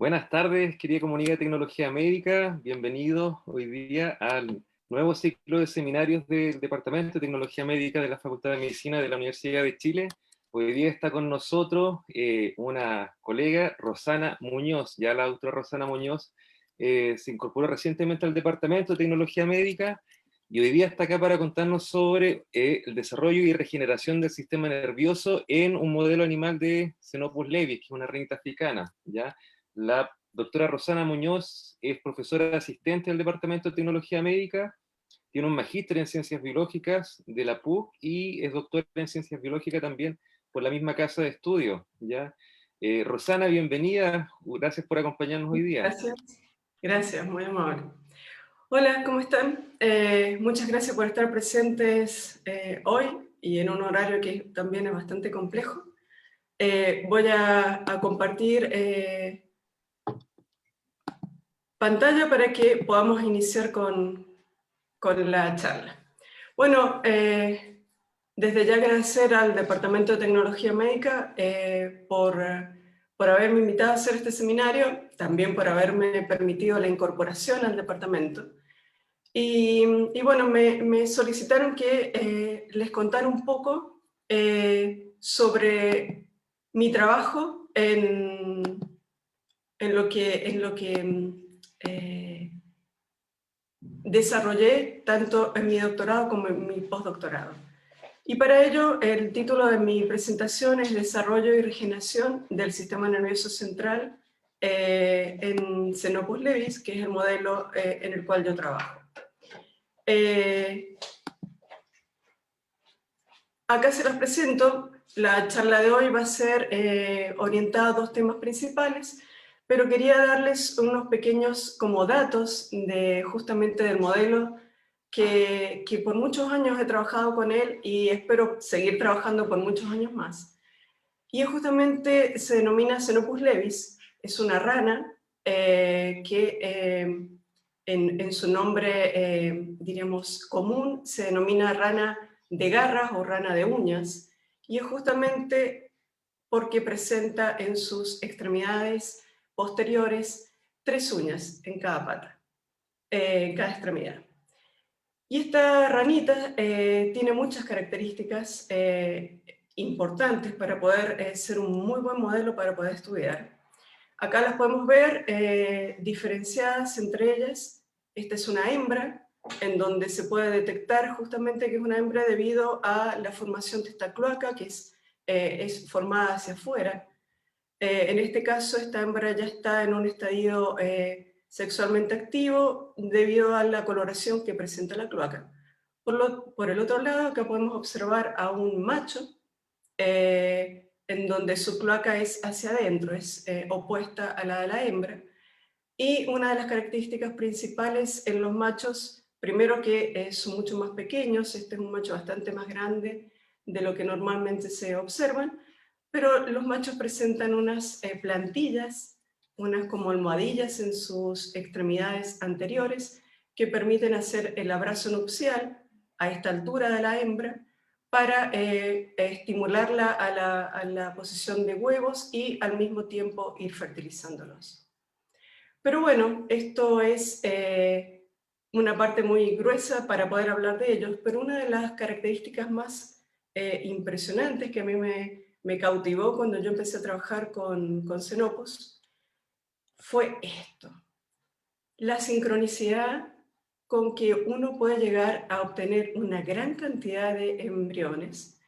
Buenas tardes, querida comunidad de tecnología médica. Bienvenidos hoy día al nuevo ciclo de seminarios del Departamento de Tecnología Médica de la Facultad de Medicina de la Universidad de Chile. Hoy día está con nosotros una colega, Rosana Muñoz. Ya la doctora Rosana Muñoz se incorporó recientemente al Departamento de Tecnología Médica y hoy día está acá para contarnos sobre el desarrollo y regeneración del sistema nervioso en un modelo animal de Xenopus levis, que es una ranita africana, ¿ya? La doctora Rosana Muñoz es profesora asistente del Departamento de Tecnología Médica, tiene un magíster en Ciencias Biológicas de la PUC y es doctora en Ciencias Biológicas también por la misma casa de estudio, ¿ya? Rosana, bienvenida, gracias por acompañarnos hoy día. Gracias, gracias, muy amable. Hola, ¿cómo están? Muchas gracias por estar presentes hoy y en un horario que también es bastante complejo. Voy a compartir pantalla para que podamos iniciar con la charla. Bueno, desde ya agradecer al Departamento de Tecnología Médica por haberme invitado a hacer este seminario, también por haberme permitido la incorporación al departamento. Y bueno, me solicitaron que les contara un poco sobre mi trabajo en lo que desarrollé tanto en mi doctorado como en mi postdoctorado. Y para ello, el título de mi presentación es Desarrollo y Regeneración del Sistema Nervioso Central en Xenopus levis, que es el modelo en el cual yo trabajo. Acá se los presento. La charla de hoy va a ser orientada a dos temas principales, pero quería darles unos pequeños como datos justamente del modelo que por muchos años he trabajado con él y espero seguir trabajando por muchos años más. Y justamente se denomina Xenopus levis, es una rana que en su nombre, diríamos, común, se denomina rana de garras o rana de uñas, y es justamente porque presenta en sus extremidades posteriores 3 uñas en cada pata, en cada extremidad. Y esta ranita tiene muchas características importantes para poder ser un muy buen modelo para poder estudiar. Acá las podemos ver diferenciadas entre ellas. Esta es una hembra, en donde se puede detectar justamente que es una hembra debido a la formación de esta cloaca, que es formada hacia afuera. En este caso, esta hembra ya está en un estadio sexualmente activo debido a la coloración que presenta la cloaca. Por el otro lado, acá podemos observar a un macho en donde su cloaca es hacia adentro, es opuesta a la de la hembra. Y una de las características principales en los machos, primero que son mucho más pequeños, este es un macho bastante más grande de lo que normalmente se observan, pero los machos presentan unas plantillas, unas como almohadillas en sus extremidades anteriores que permiten hacer el abrazo nupcial a esta altura de la hembra para estimularla a la posición de huevos y al mismo tiempo ir fertilizándolos. Pero bueno, esto es una parte muy gruesa para poder hablar de ellos, pero una de las características más impresionantes que a mí me cautivó cuando yo empecé a trabajar con Xenopus fue esto: la sincronicidad con que uno puede llegar a obtener una gran cantidad de embriones.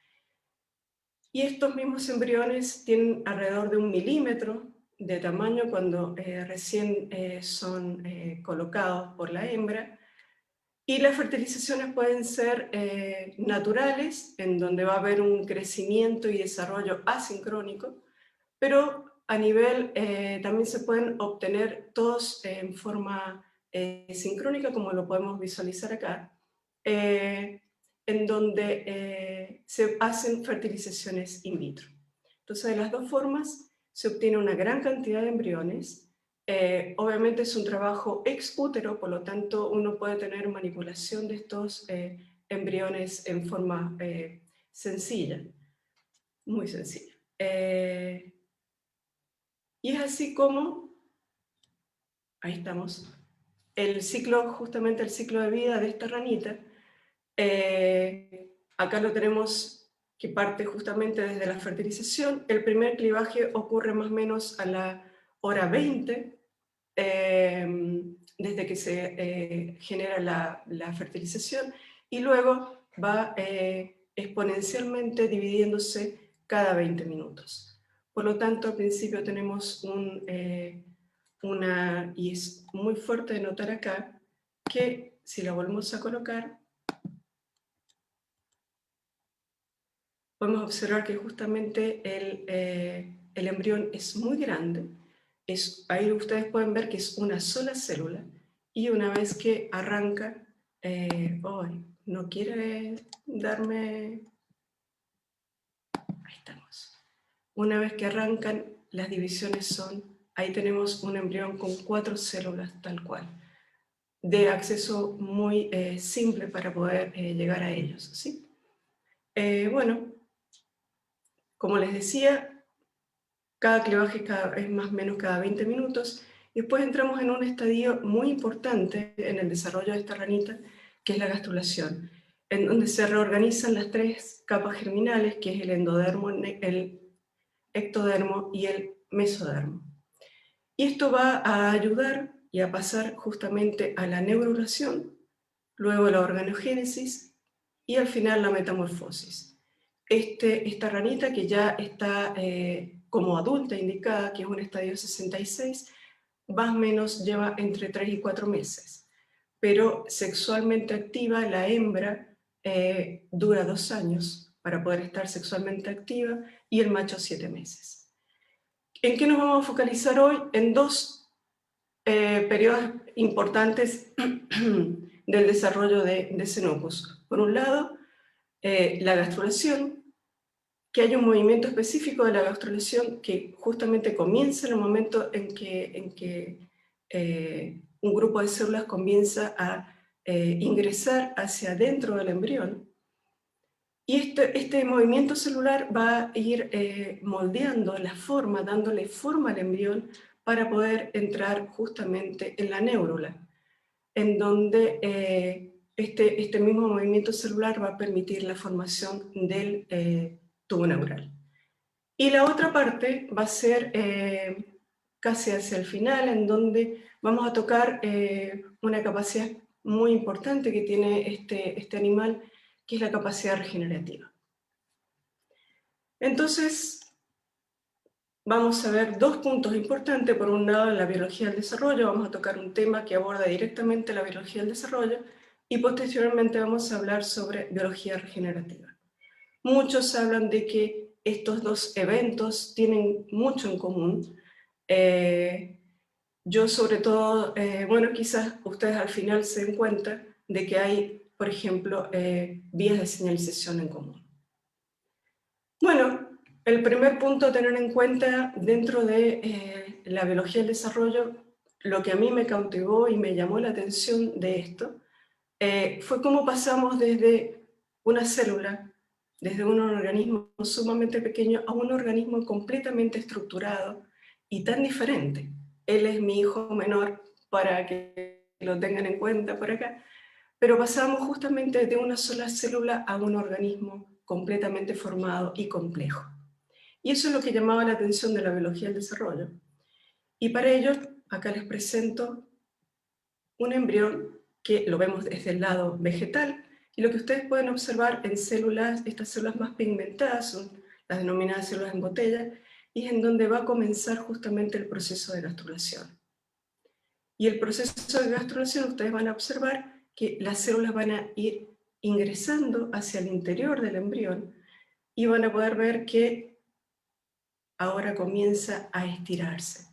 Y estos mismos embriones tienen alrededor de 1 milímetro de tamaño cuando recién son colocados por la hembra. Y las fertilizaciones pueden ser naturales, en donde va a haber un crecimiento y desarrollo asincrónico, pero a nivel también se pueden obtener todos en forma sincrónica, como lo podemos visualizar acá, en donde se hacen fertilizaciones in vitro. Entonces, de las dos formas se obtiene una gran cantidad de embriones. Obviamente es un trabajo ex útero, por lo tanto uno puede tener manipulación de estos embriones en forma sencilla, muy sencilla. Y es así como ahí estamos, el ciclo, justamente el ciclo de vida de esta ranita. Acá lo tenemos que parte justamente desde la fertilización. El primer clivaje ocurre más o menos a la hora 20, desde que se genera la fertilización, y luego va exponencialmente dividiéndose cada 20 minutos. Por lo tanto, al principio tenemos y es muy fuerte de notar acá, que si la volvemos a colocar, podemos observar que justamente el embrión es muy grande. Ahí ustedes pueden ver que es una sola célula, y una vez que arranca, no quiere darme, ahí estamos. Una vez que arrancan, las divisiones son, ahí tenemos un embrión con 4 células tal cual, de acceso muy simple para poder llegar a ellos, ¿sí? Bueno, como les decía, cada clivaje es más o menos cada 20 minutos, y después entramos en un estadio muy importante en el desarrollo de esta ranita, que es la gastrulación, en donde se reorganizan las 3 capas germinales, que es el endodermo, el ectodermo y el mesodermo. Y esto va a ayudar y a pasar justamente a la neurulación, luego la organogénesis y al final la metamorfosis. Esta ranita, que ya está como adulta indicada, que es un estadio 66, más o menos lleva entre 3 y 4 meses. Pero sexualmente activa, la hembra dura 2 años para poder estar sexualmente activa, y el macho 7 meses. ¿En qué nos vamos a focalizar hoy? En 2 periodos importantes del desarrollo de Xenopus. Por un lado, la gastrulación, que hay un movimiento específico de la gastrulación que justamente comienza en el momento en que un grupo de células comienza a ingresar hacia adentro del embrión. Y este movimiento celular va a ir moldeando la forma, dándole forma al embrión para poder entrar justamente en la neurula, en donde este mismo movimiento celular va a permitir la formación del tubo neural. Y la otra parte va a ser casi hacia el final, en donde vamos a tocar una capacidad muy importante que tiene este animal, que es la capacidad regenerativa. Entonces, vamos a ver 2 puntos importantes. Por un lado, la biología del desarrollo. Vamos a tocar un tema que aborda directamente la biología del desarrollo, y posteriormente vamos a hablar sobre biología regenerativa. Muchos hablan de que estos 2 eventos tienen mucho en común. Yo sobre todo, bueno, quizás ustedes al final se den cuenta de que hay, por ejemplo, vías de señalización en común. Bueno, el primer punto a tener en cuenta dentro de la biología del desarrollo, lo que a mí me cautivó y me llamó la atención de esto, fue cómo pasamos desde una célula, desde un organismo sumamente pequeño, a un organismo completamente estructurado y tan diferente. Él es mi hijo menor, para que lo tengan en cuenta por acá, pero pasamos justamente de una sola célula a un organismo completamente formado y complejo. Y eso es lo que llamaba la atención de la biología del desarrollo. Y para ello, acá les presento un embrión que lo vemos desde el lado vegetal, y lo que ustedes pueden observar en células, estas células más pigmentadas, son las denominadas células en botella, y es en donde va a comenzar justamente el proceso de gastrulación. Y el proceso de gastrulación, ustedes van a observar que las células van a ir ingresando hacia el interior del embrión, y van a poder ver que ahora comienza a estirarse.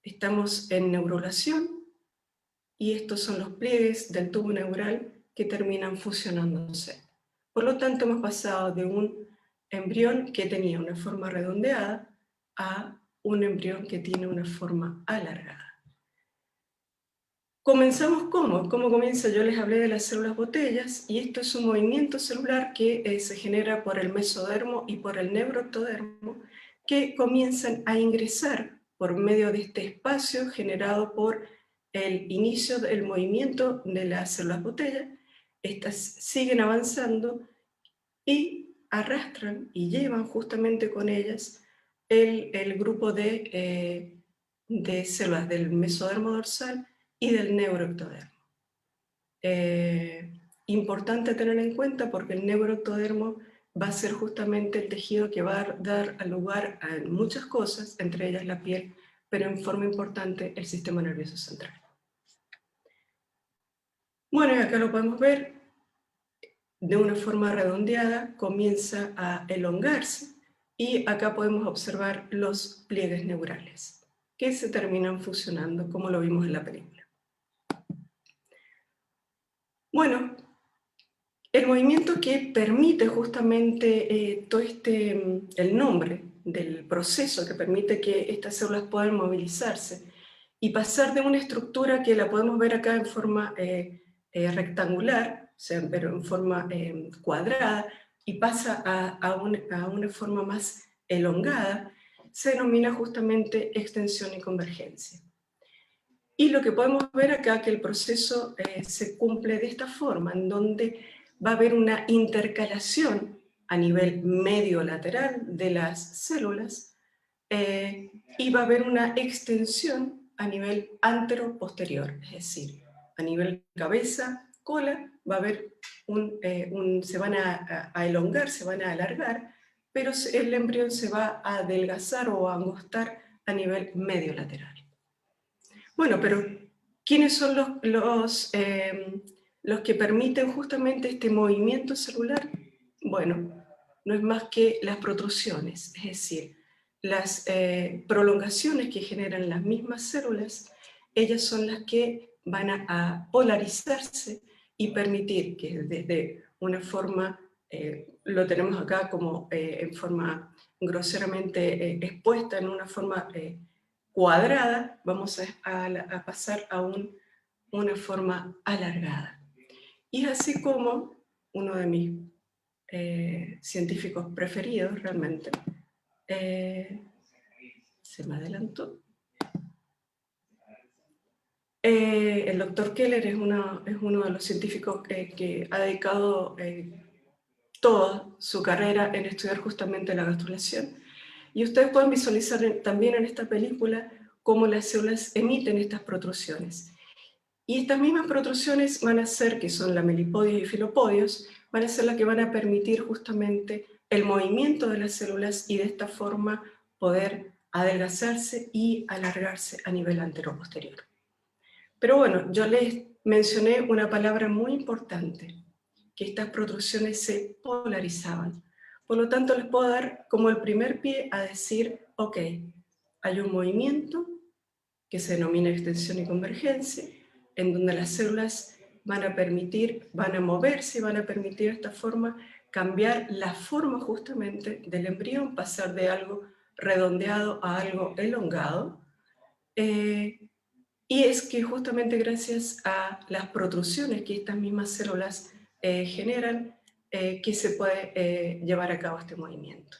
Estamos en neurulación, y estos son los pliegues del tubo neural que terminan fusionándose. Por lo tanto, hemos pasado de un embrión que tenía una forma redondeada a un embrión que tiene una forma alargada. Comenzamos ¿cómo? ¿Cómo comienza? Yo les hablé de las células botellas, y esto es un movimiento celular que se genera por el mesodermo y por el neuroectodermo, que comienzan a ingresar por medio de este espacio generado por el inicio del movimiento de las células botella. Estas siguen avanzando y arrastran y llevan justamente con ellas el grupo de células del mesodermo dorsal y del neuroectodermo. Importante tener en cuenta porque el neuroectodermo va a ser justamente el tejido que va a dar lugar a muchas cosas, entre ellas la piel, pero en forma importante el sistema nervioso central. Bueno, y acá lo podemos ver, de una forma redondeada comienza a elongarse y acá podemos observar los pliegues neurales que se terminan fusionando, como lo vimos en la película. Bueno, el movimiento que permite justamente todo el nombre del proceso que permite que estas células puedan movilizarse y pasar de una estructura que la podemos ver acá en forma rectangular, o sea, pero en forma cuadrada, y pasa a una forma más elongada, se denomina justamente extensión y convergencia. Y lo que podemos ver acá que el proceso se cumple de esta forma, en donde va a haber una intercalación a nivel medio lateral de las células y va a haber una extensión a nivel antero-posterior, es decir, a nivel cabeza, cola, va a haber se van a elongar, se van a alargar, pero el embrión se va a adelgazar o a angostar a nivel medio lateral. Bueno, pero ¿quiénes son los que permiten justamente este movimiento celular? Bueno, no es más que las protrusiones, es decir, las prolongaciones que generan las mismas células, ellas son las que van a polarizarse y permitir que desde una forma, lo tenemos acá como en forma groseramente expuesta, en una forma cuadrada, vamos a pasar a una forma alargada. Y es así como uno de mis científicos preferidos realmente, se me adelantó, el doctor Keller es uno de los científicos que ha dedicado toda su carrera en estudiar justamente la gastrulación. Y ustedes pueden visualizar también en esta película cómo las células emiten estas protrusiones. Y estas mismas protrusiones van a ser, que son lamelipodios y filopodios, van a ser las que van a permitir justamente el movimiento de las células y de esta forma poder adelgazarse y alargarse a nivel antero-posterior. Pero bueno, yo les mencioné una palabra muy importante, que estas protrusiones se polarizaban. Por lo tanto, les puedo dar como el primer pie a decir, ok, hay un movimiento que se denomina extensión y convergencia, en donde las células van a moverse y van a permitir de esta forma cambiar la forma justamente del embrión, pasar de algo redondeado a algo elongado. Y es que justamente gracias a las protrusiones que estas mismas células generan, que se puede llevar a cabo este movimiento.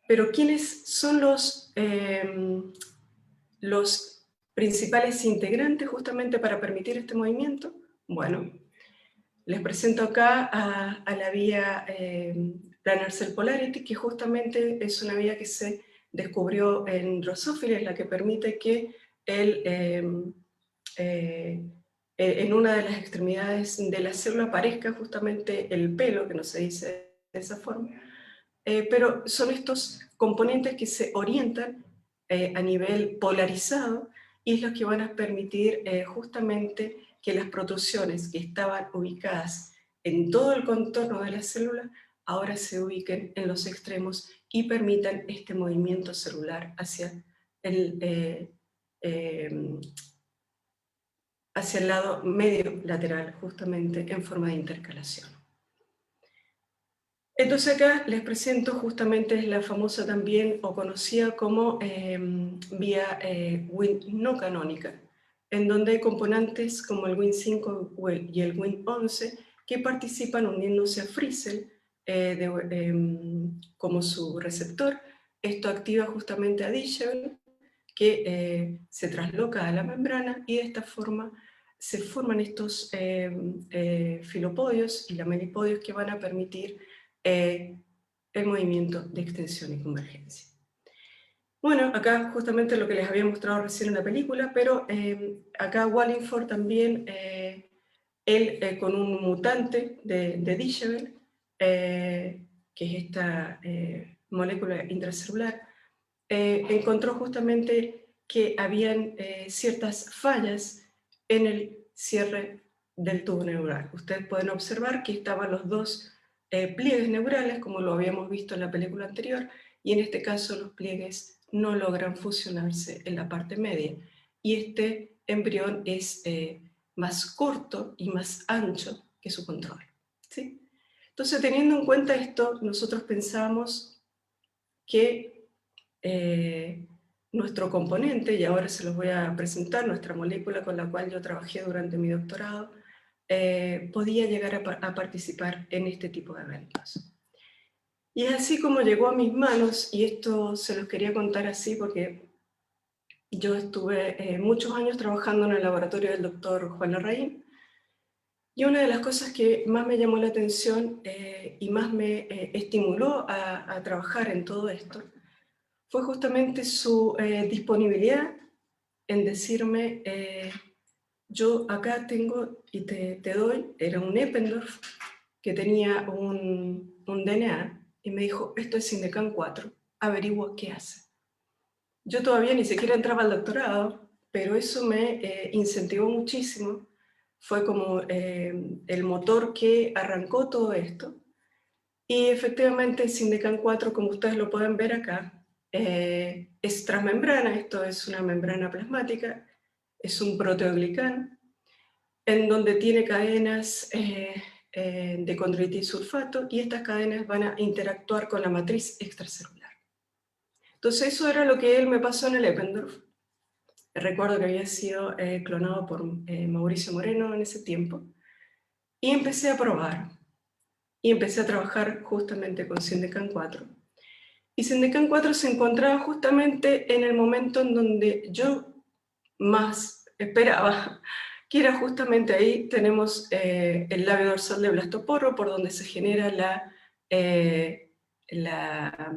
Pero ¿quiénes son los principales integrantes justamente para permitir este movimiento? Bueno, les presento acá a la vía Planar Cell Polarity, que justamente es una vía que se descubrió en Drosophila, es la que permite que en una de las extremidades de la célula aparezca justamente el pelo, que no se dice de esa forma, pero son estos componentes que se orientan a nivel polarizado y es lo que van a permitir justamente que las protrusiones que estaban ubicadas en todo el contorno de la célula ahora se ubiquen en los extremos y permitan este movimiento celular hacia el lado medio lateral, justamente en forma de intercalación. Entonces acá les presento justamente la famosa también o conocida como vía Wnt no canónica, en donde hay componentes como el Wnt5 y el Wnt11 que participan uniéndose a Frisell como su receptor. Esto activa justamente a Dishevel, que se trasloca a la membrana y de esta forma se forman estos filopodios y lamelipodios que van a permitir el movimiento de extensión y convergencia. Bueno, acá justamente lo que les había mostrado recién en la película, pero acá Wallingford también, él con un mutante de Disheville, que es esta molécula intracelular, encontró justamente que habían ciertas fallas en el cierre del tubo neural. Ustedes pueden observar que estaban los dos pliegues neurales, como lo habíamos visto en la película anterior, y en este caso los pliegues no logran fusionarse en la parte media. Y este embrión es más corto y más ancho que su control, ¿sí? Entonces, teniendo en cuenta esto, nosotros pensamos que nuestro componente, y ahora se los voy a presentar, nuestra molécula con la cual yo trabajé durante mi doctorado, podía llegar a participar en este tipo de eventos. Y es así como llegó a mis manos, y esto se los quería contar así porque yo estuve muchos años trabajando en el laboratorio del doctor Juan Larraín, y una de las cosas que más me llamó la atención y más me estimuló a trabajar en todo esto fue justamente su disponibilidad en decirme, yo acá tengo y te doy, era un Eppendorf que tenía un DNA, y me dijo, esto es Sindecan 4, averigua qué hace. Yo todavía ni siquiera entraba al doctorado, pero eso me incentivó muchísimo, fue como el motor que arrancó todo esto. Y efectivamente Sindecan 4, como ustedes lo pueden ver acá, es transmembrana, esto es una membrana plasmática, es un proteoglicán, en donde tiene cadenas de condroitinsulfato, y estas cadenas van a interactuar con la matriz extracelular. Entonces eso era lo que él me pasó en el Eppendorf. Recuerdo que había sido clonado por Mauricio Moreno en ese tiempo, y empecé a probar, y empecé a trabajar justamente con Sindecan 4. Y Sindecan 4 se encontraba justamente en el momento en donde yo más esperaba, que era justamente ahí. Tenemos el labio dorsal de blastoporro, por donde se genera la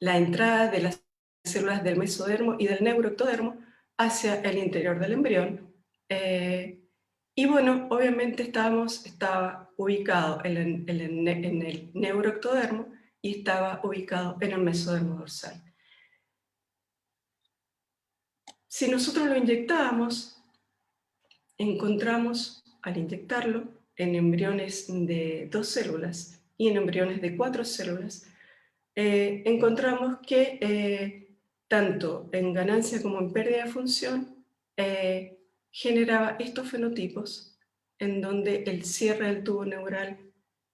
entrada de las células del mesodermo y del neuroectodermo hacia el interior del embrión. Y bueno, obviamente estaba ubicado en el neuroectodermo y estaba ubicado en el mesodermo dorsal. Si nosotros lo inyectábamos, encontramos al inyectarlo en embriones de 2 células y en embriones de 4 células, encontramos que tanto en ganancia como en pérdida de función generaba estos fenotipos en donde el cierre del tubo neural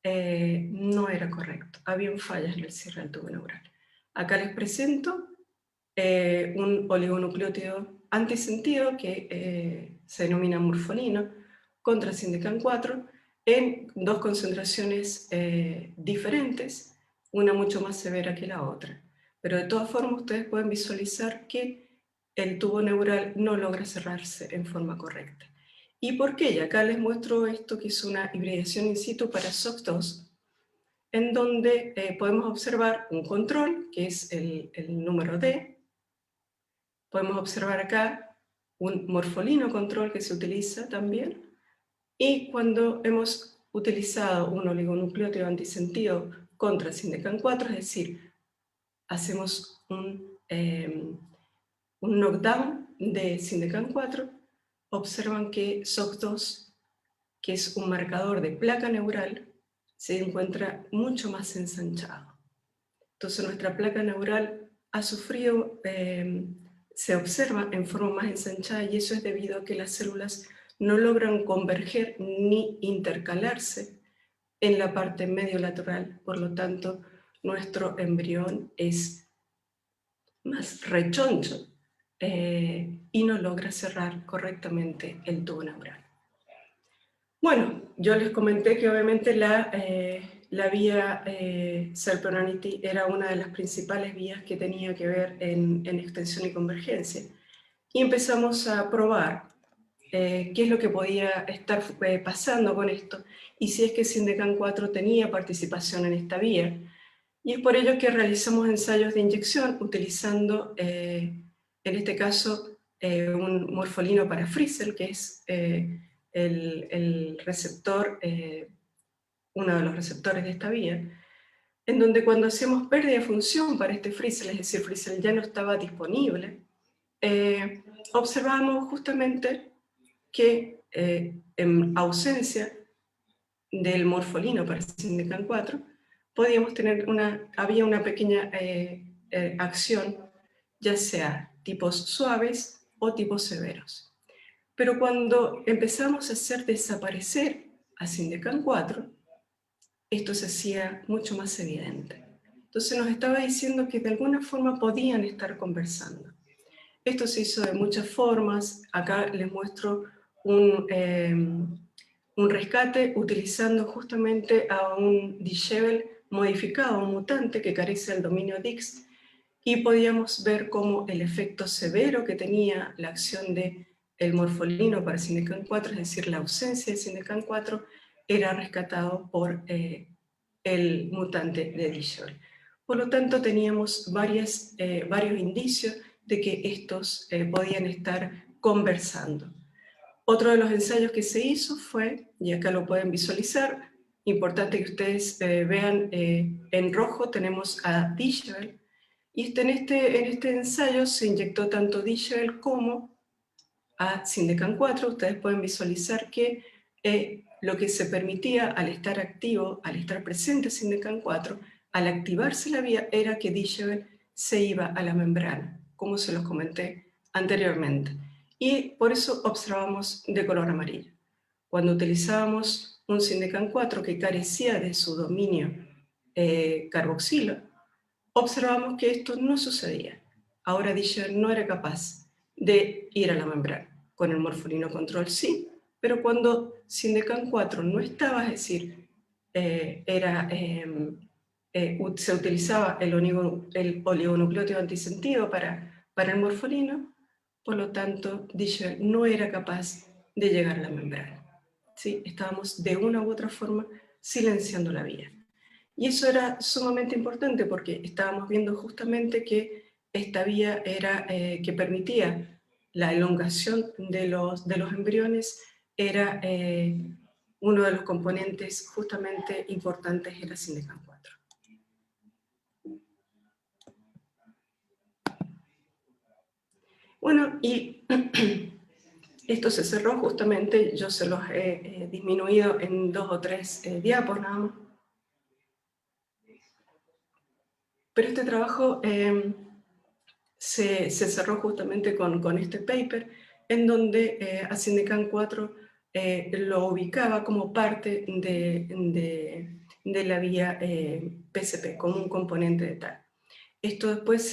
no era correcto, habían fallas en el cierre del tubo neural. Acá les presento un oligonucleótido antisentido que se denomina morfolino contra Sindecan 4 en 2 concentraciones diferentes, una mucho más severa que la otra. Pero de todas formas ustedes pueden visualizar que el tubo neural no logra cerrarse en forma correcta. ¿Y por qué? Y acá les muestro esto, que es una hibridación in situ para SOX2, en donde podemos observar un control, que es el número D. Podemos observar acá un morfolino control que se utiliza también, y cuando hemos utilizado un oligonucleótido antisentido contra Sindecan 4, es decir, hacemos un knockdown de Sindecan 4, observan que SOX2, que es un marcador de placa neural, se encuentra mucho más ensanchado. Entonces nuestra placa neural ha sufrido, se observa en forma más ensanchada, y eso es debido a que las células no logran converger ni intercalarse en la parte mediolateral. Por lo tanto, nuestro embrión es más rechoncho y no logra cerrar correctamente el tubo neural. Bueno, yo les comenté que obviamente la la vía Serpronanity era una de las principales vías que tenía que ver en extensión y convergencia. Y empezamos a probar qué es lo que podía estar pasando con esto y si es que Sindecan 4 tenía participación en esta vía. Y es por ello que realizamos ensayos de inyección utilizando, en este caso, un morfolino para Frizzle, que es el receptor, uno de los receptores de esta vía, en donde cuando hacemos pérdida de función para este Frizzle, es decir, Frizzle ya no estaba disponible, observamos justamente que en ausencia del morfolino para Sindecan 4, podíamos tener había una pequeña acción, ya sea tipos suaves o tipos severos. Pero cuando empezamos a hacer desaparecer a Sindecan 4, esto se hacía mucho más evidente. Entonces nos estaba diciendo que de alguna forma podían estar conversando. Esto se hizo de muchas formas. Acá les muestro un rescate utilizando justamente a un dishevel modificado, un mutante que carece del dominio Dix, y podíamos ver cómo el efecto severo que tenía la acción del morfolino para Sindecan 4, es decir, la ausencia de Sindecan 4, era rescatado por el mutante de dishevel. Por lo tanto, teníamos varios indicios de que estos podían estar conversando. Otro de los ensayos que se hizo fue, y acá lo pueden visualizar, importante que ustedes vean, en rojo tenemos a dishevel, y en este ensayo se inyectó tanto dishevel como a Sindecan 4. Ustedes pueden visualizar que lo que se permitía al estar activo, al estar presente Sindecan 4, al activarse la vía, era que dishevel se iba a la membrana, como se los comenté anteriormente. Y por eso observamos de color amarillo. Cuando utilizábamos un Sindecan 4 que carecía de su dominio carboxilo, observamos que esto no sucedía. Ahora dishevel no era capaz de ir a la membrana. Con el morfolino control sí, pero cuando Sindecan 4 no estaba, es decir, se utilizaba el oligonucleótido antisentido para el morfolino, por lo tanto, dishevel no era capaz de llegar a la membrana. ¿Sí? Estábamos de una u otra forma silenciando la vía. Y eso era sumamente importante porque estábamos viendo justamente que esta vía era, que permitía la elongación de los embriones, era uno de los componentes justamente importantes en la Sindecan 4. Bueno, y esto se cerró justamente, yo se los he disminuido en 2 o 3 diapos nada más. Pero este trabajo se cerró justamente con este paper, en donde a Sindecan 4 lo ubicaba como parte de la vía PCP, como un componente de tal. Esto después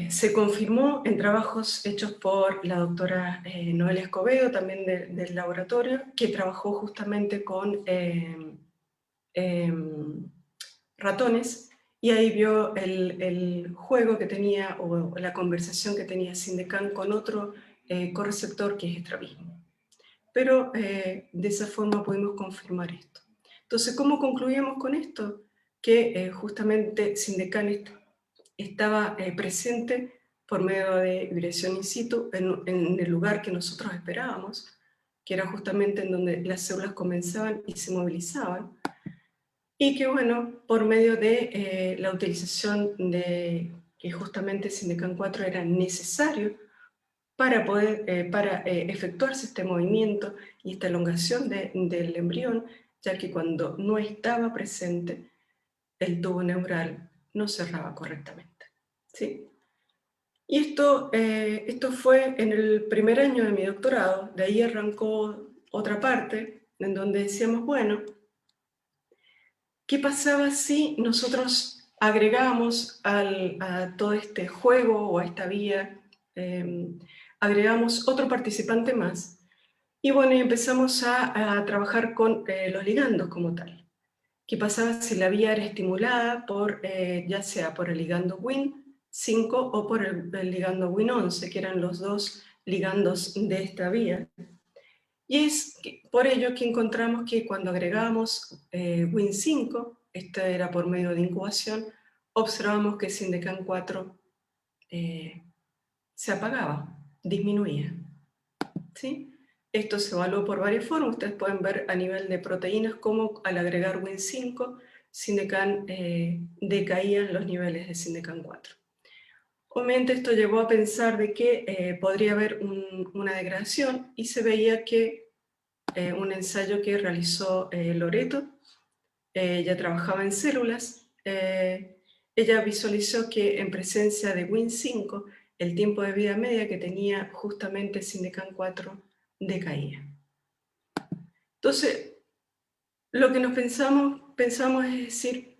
se confirmó en trabajos hechos por la doctora Noelia Escobedo, también del laboratorio, que trabajó justamente con ratones, y ahí vio el juego que tenía, o la conversación que tenía Sindecan con otro correceptor que es estrabismo. Pero de esa forma pudimos confirmar esto. Entonces, ¿cómo concluimos con esto? Que justamente Sindecan estaba presente por medio de vibración in situ en el lugar que nosotros esperábamos, que era justamente en donde las células comenzaban y se movilizaban, y que bueno, por medio de la utilización de que justamente Sindecan 4 era necesario para poder efectuarse este movimiento y esta elongación del embrión, ya que cuando no estaba presente el tubo neural no cerraba correctamente. ¿Sí? Y esto fue en el primer año de mi doctorado. De ahí arrancó otra parte en donde decíamos, bueno, ¿qué pasaba si nosotros agregamos a todo este juego o a esta vía, agregamos otro participante más? Y bueno, y empezamos a trabajar con los ligandos como tal. ¿Qué pasaba si la vía era estimulada por, ya sea por el ligando Win5 o por el ligando Win11, que eran los dos ligandos de esta vía? Y es por ello que encontramos que cuando agregamos Win5, esto era por medio de incubación, observamos que Sindecan4 se apagaba, disminuía. ¿Sí? Esto se evaluó por varias formas. Ustedes pueden ver a nivel de proteínas cómo al agregar Win5, Sindecan decaían los niveles de Sindecan4. Obviamente esto llevó a pensar de que podría haber una degradación y se veía que un ensayo que realizó Loreto, ella trabajaba en células, ella visualizó que en presencia de Win5 el tiempo de vida media que tenía justamente Sindecan4 decaía. Entonces, lo que nos pensamos es decir,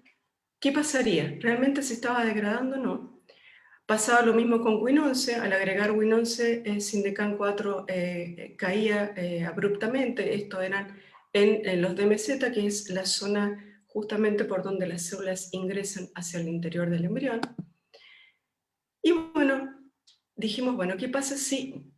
¿qué pasaría? ¿Realmente se estaba degradando o no? Pasaba lo mismo con Win11, al agregar Win11, Sindecan4 caía abruptamente, esto eran en los DMZ, que es la zona justamente por donde las células ingresan hacia el interior del embrión. Y bueno, dijimos, bueno, ¿qué pasa si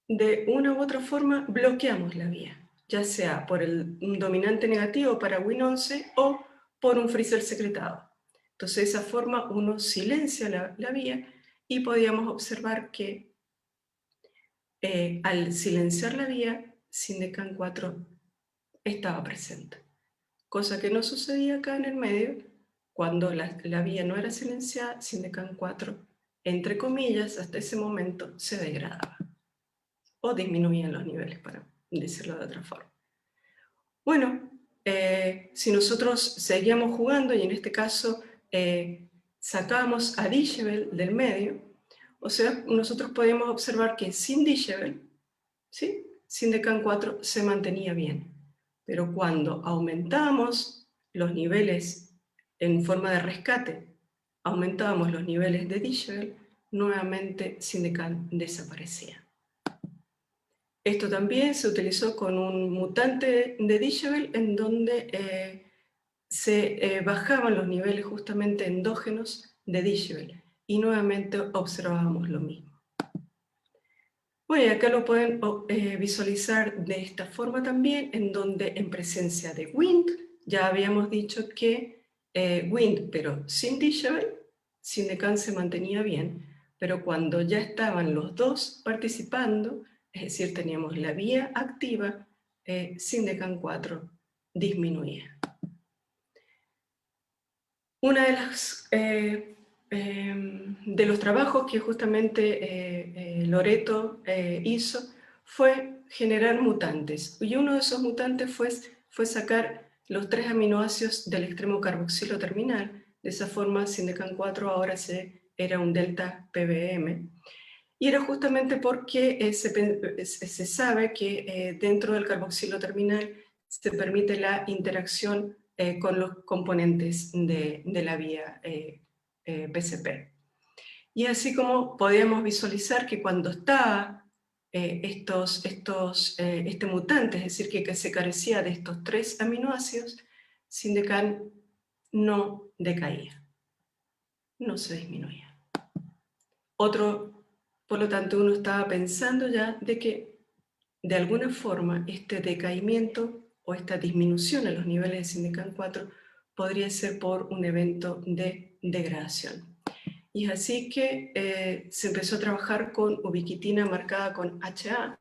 de una u otra forma bloqueamos la vía? Ya sea por un dominante negativo para Win11 o por un freezer secretado. Entonces de esa forma uno silencia la vía y podíamos observar que al silenciar la vía, Sindecan4 estaba presente. Cosa que no sucedía acá en el medio, cuando la vía no era silenciada, Sindecan4, entre comillas, hasta ese momento se degradaba o disminuían los niveles, para decirlo de otra forma. Bueno, si nosotros seguíamos jugando y en este caso sacábamos a Dishebel del medio, o sea, nosotros podíamos observar que sin Dishebel, ¿sí? Sindecan4 se mantenía bien, pero cuando aumentábamos los niveles en forma de rescate, aumentábamos los niveles de Dishebel, nuevamente Sindecan desaparecía. Esto también se utilizó con un mutante de Dishebel en donde se bajaban los niveles justamente endógenos de Dishebel y nuevamente observábamos lo mismo. Bueno, y acá lo pueden visualizar de esta forma también, en donde en presencia de Wind, ya habíamos dicho que Wind, pero sin Dishebel, Sindecan se mantenía bien, pero cuando ya estaban los dos participando, es decir, teníamos la vía activa, Sindecan4 disminuía. Una de las de los trabajos que justamente Loreto hizo fue generar mutantes, y uno de esos mutantes fue sacar los 3 aminoácidos del extremo carboxilo terminal. De esa forma Sindecan4 ahora era un delta PBM, y era justamente porque se sabe que dentro del carboxilo terminal se permite la interacción con los componentes de la vía PCP. Y así como podíamos visualizar que cuando estaba este mutante, es decir, que se carecía de estos 3 aminoácidos, Sindecan no decaía, no se disminuía. Por lo tanto, uno estaba pensando ya de que de alguna forma este decaimiento o esta disminución en los niveles de Sindecan4 podría ser por un evento de degradación. Y es así que se empezó a trabajar con ubiquitina marcada con HA,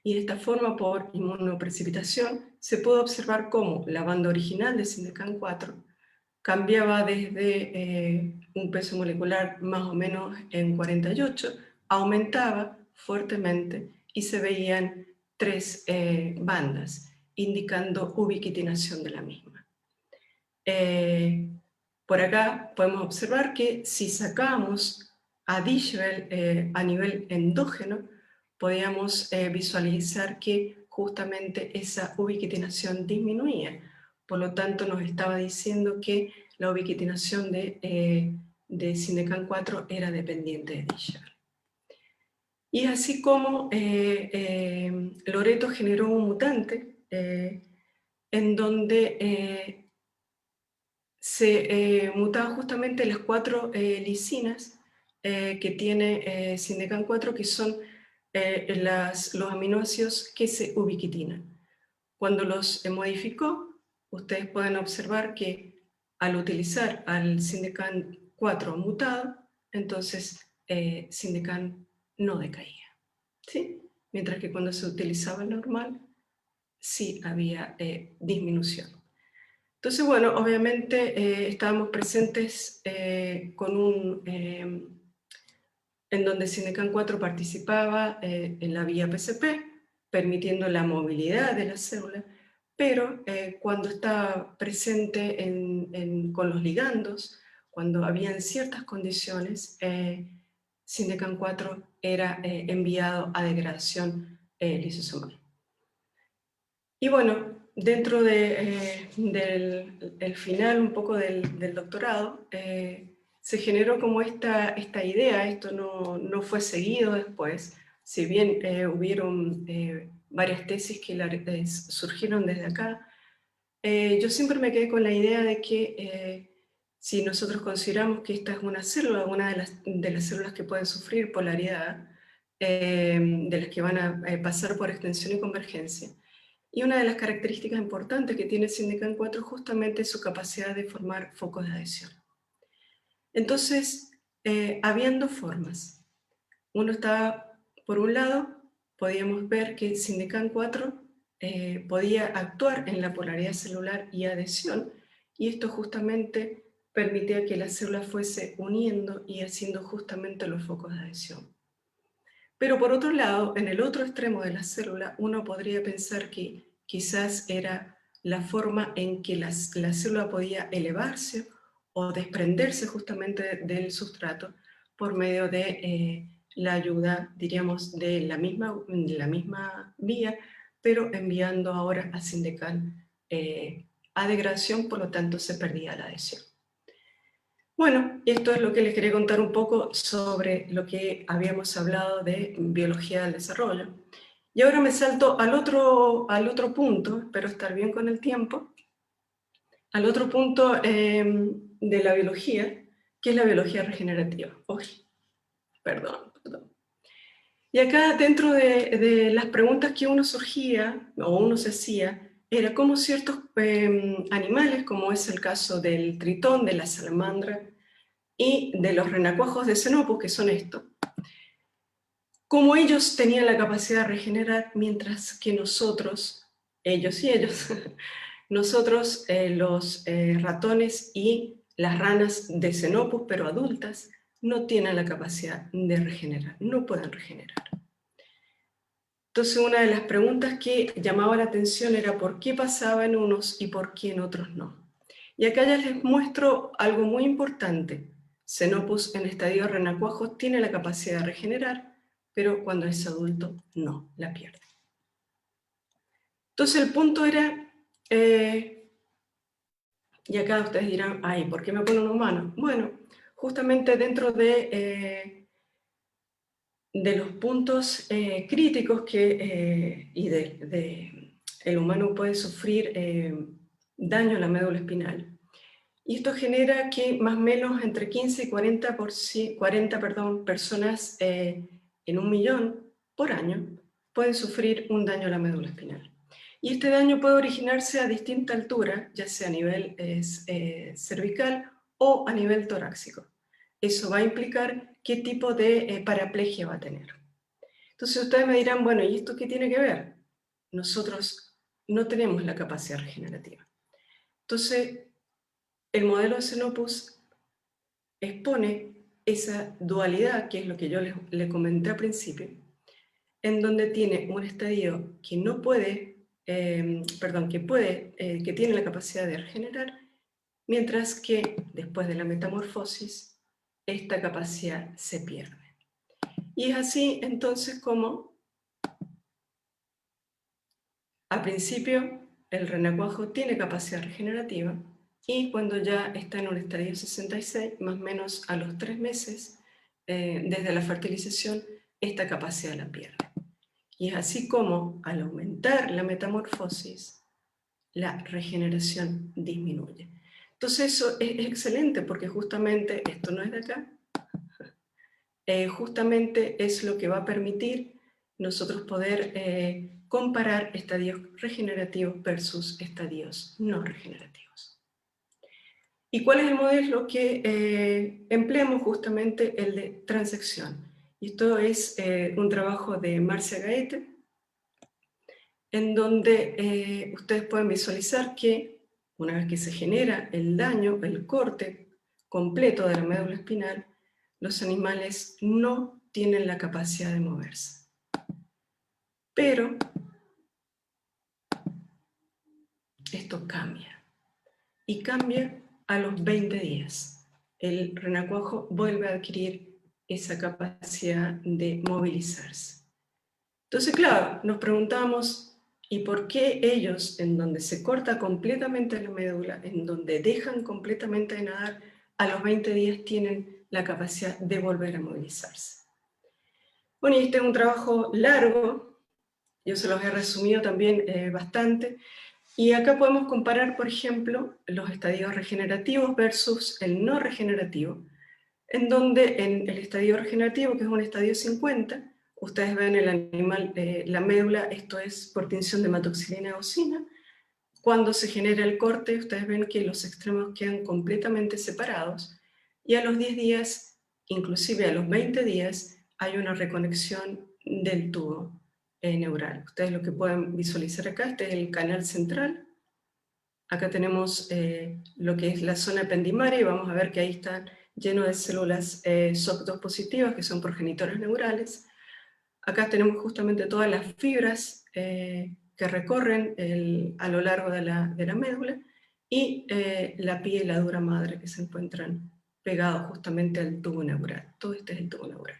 y de esta forma, por inmunoprecipitación, se pudo observar cómo la banda original de Sindecan4 cambiaba desde un peso molecular más o menos en 48, aumentaba fuertemente y se veían 3 bandas, indicando ubiquitinación de la misma. Por acá podemos observar que si sacamos a Dishebel a nivel endógeno, podíamos visualizar que justamente esa ubiquitinación disminuía. Por lo tanto, nos estaba diciendo que la ubiquitinación de Sindecan4 era dependiente de Dishebel. Y así como Loreto generó un mutante en donde se mutaban justamente las 4 lisinas que tiene Sindecan 4, que son los aminoácidos que se ubiquitinan. Cuando los modificó, ustedes pueden observar que al utilizar al Sindecan 4 mutado, entonces Sindecan no decaía, ¿sí? Mientras que cuando se utilizaba el normal, sí había disminución. Entonces, bueno, obviamente estábamos presentes con en donde Sindecan 4 participaba en la vía PCP, permitiendo la movilidad de la célula, pero cuando estaba presente con los ligandos, cuando habían ciertas condiciones, Sindecan 4 era enviado a degradación lisosomal. Y bueno, dentro del final un poco del doctorado, se generó como esta idea, esto no fue seguido después, si bien hubieron varias tesis que surgieron desde acá, yo siempre me quedé con la idea de que si nosotros consideramos que esta es una célula, una de las células que pueden sufrir polaridad, de las que van a pasar por extensión y convergencia, y una de las características importantes que tiene Sindecan 4 es justamente su capacidad de formar focos de adhesión. Entonces, habían dos formas. Uno estaba, por un lado, podíamos ver que Sindecan 4 podía actuar en la polaridad celular y adhesión, y esto justamente permitía que la célula fuese uniendo y haciendo justamente los focos de adhesión. Pero por otro lado, en el otro extremo de la célula, uno podría pensar que quizás era la forma en que la célula podía elevarse o desprenderse justamente del sustrato por medio de la ayuda, diríamos, de la misma vía, pero enviando ahora a Sindecan a degradación, por lo tanto se perdía la adhesión. Bueno, esto es lo que les quería contar un poco sobre lo que habíamos hablado de biología del desarrollo. Y ahora me salto al otro punto, espero estar bien con el tiempo, al otro punto de la biología, que es la biología regenerativa. Uy, perdón. Y acá dentro de las preguntas que uno surgía, o uno se hacía, era cómo ciertos animales, como es el caso del tritón, de la salamandra, y de los renacuajos de Xenopus, que son estos, como ellos tenían la capacidad de regenerar, mientras que nosotros, ellos y ellos, nosotros los ratones y las ranas de Xenopus, pero adultas, no tienen la capacidad de regenerar, no pueden regenerar. Entonces una de las preguntas que llamaba la atención era por qué pasaba en unos y por qué en otros no. Y acá ya les muestro algo muy importante. Xenopus en estadio renacuajos tiene la capacidad de regenerar, pero cuando es adulto no, la pierde. Entonces el punto era, y acá ustedes dirán, ay, ¿por qué me ponen un humano? Bueno, justamente dentro de los puntos críticos que el humano puede sufrir daño a la médula espinal. Y esto genera que más o menos entre 15 y 40 personas en 1.000.000 por año pueden sufrir un daño a la médula espinal. Y este daño puede originarse a distinta altura, ya sea a nivel cervical o a nivel torácico. Eso va a implicar qué tipo de paraplegia va a tener. Entonces ustedes me dirán, bueno, ¿y esto qué tiene que ver? Nosotros no tenemos la capacidad regenerativa. Entonces, el modelo de Xenopus expone esa dualidad, que es lo que yo les comenté al principio, en donde tiene un estadio que no puede, que tiene la capacidad de regenerar, mientras que después de la metamorfosis, esta capacidad se pierde. Y es así entonces como al principio el renacuajo tiene capacidad regenerativa y cuando ya está en un estadio 66, más o menos a los 3 meses desde la fertilización, esta capacidad la pierde. Y es así como, al aumentar la metamorfosis, la regeneración disminuye. Entonces eso es excelente porque justamente esto no es de acá, justamente es lo que va a permitir nosotros poder comparar estadios regenerativos versus estadios no regenerativos. ¿Y cuál es el modelo que empleamos? Justamente el de transección. Y esto es un trabajo de Marcia Gaete, en donde ustedes pueden visualizar que una vez que se genera el daño, el corte completo de la médula espinal, los animales no tienen la capacidad de moverse. Pero esto cambia, y cambia a los 20 días. El renacuajo vuelve a adquirir esa capacidad de movilizarse. Entonces, claro, nos preguntamos, ¿y por qué ellos, en donde se corta completamente la médula, en donde dejan completamente de nadar, a los 20 días tienen la capacidad de volver a movilizarse? Bueno, y este es un trabajo largo, yo se los he resumido también bastante, y acá podemos comparar, por ejemplo, los estadios regenerativos versus el no regenerativo, en donde en el estadio regenerativo, que es un estadio 50, ustedes ven el animal, la médula, esto es por tinción de hematoxilina eosina. Cuando se genera el corte, ustedes ven que los extremos quedan completamente separados, y a los 10 días, inclusive a los 20 días, hay una reconexión del tubo neural. Ustedes lo que pueden visualizar acá, este es el canal central. Acá tenemos lo que es la zona ependimaria, y vamos a ver que ahí está lleno de células SOC2 positivas, que son progenitores neurales. Acá tenemos justamente todas las fibras que recorren a lo largo de la médula, y la pía y la dura madre que se encuentran pegados justamente al tubo neural. Todo este es el tubo neural.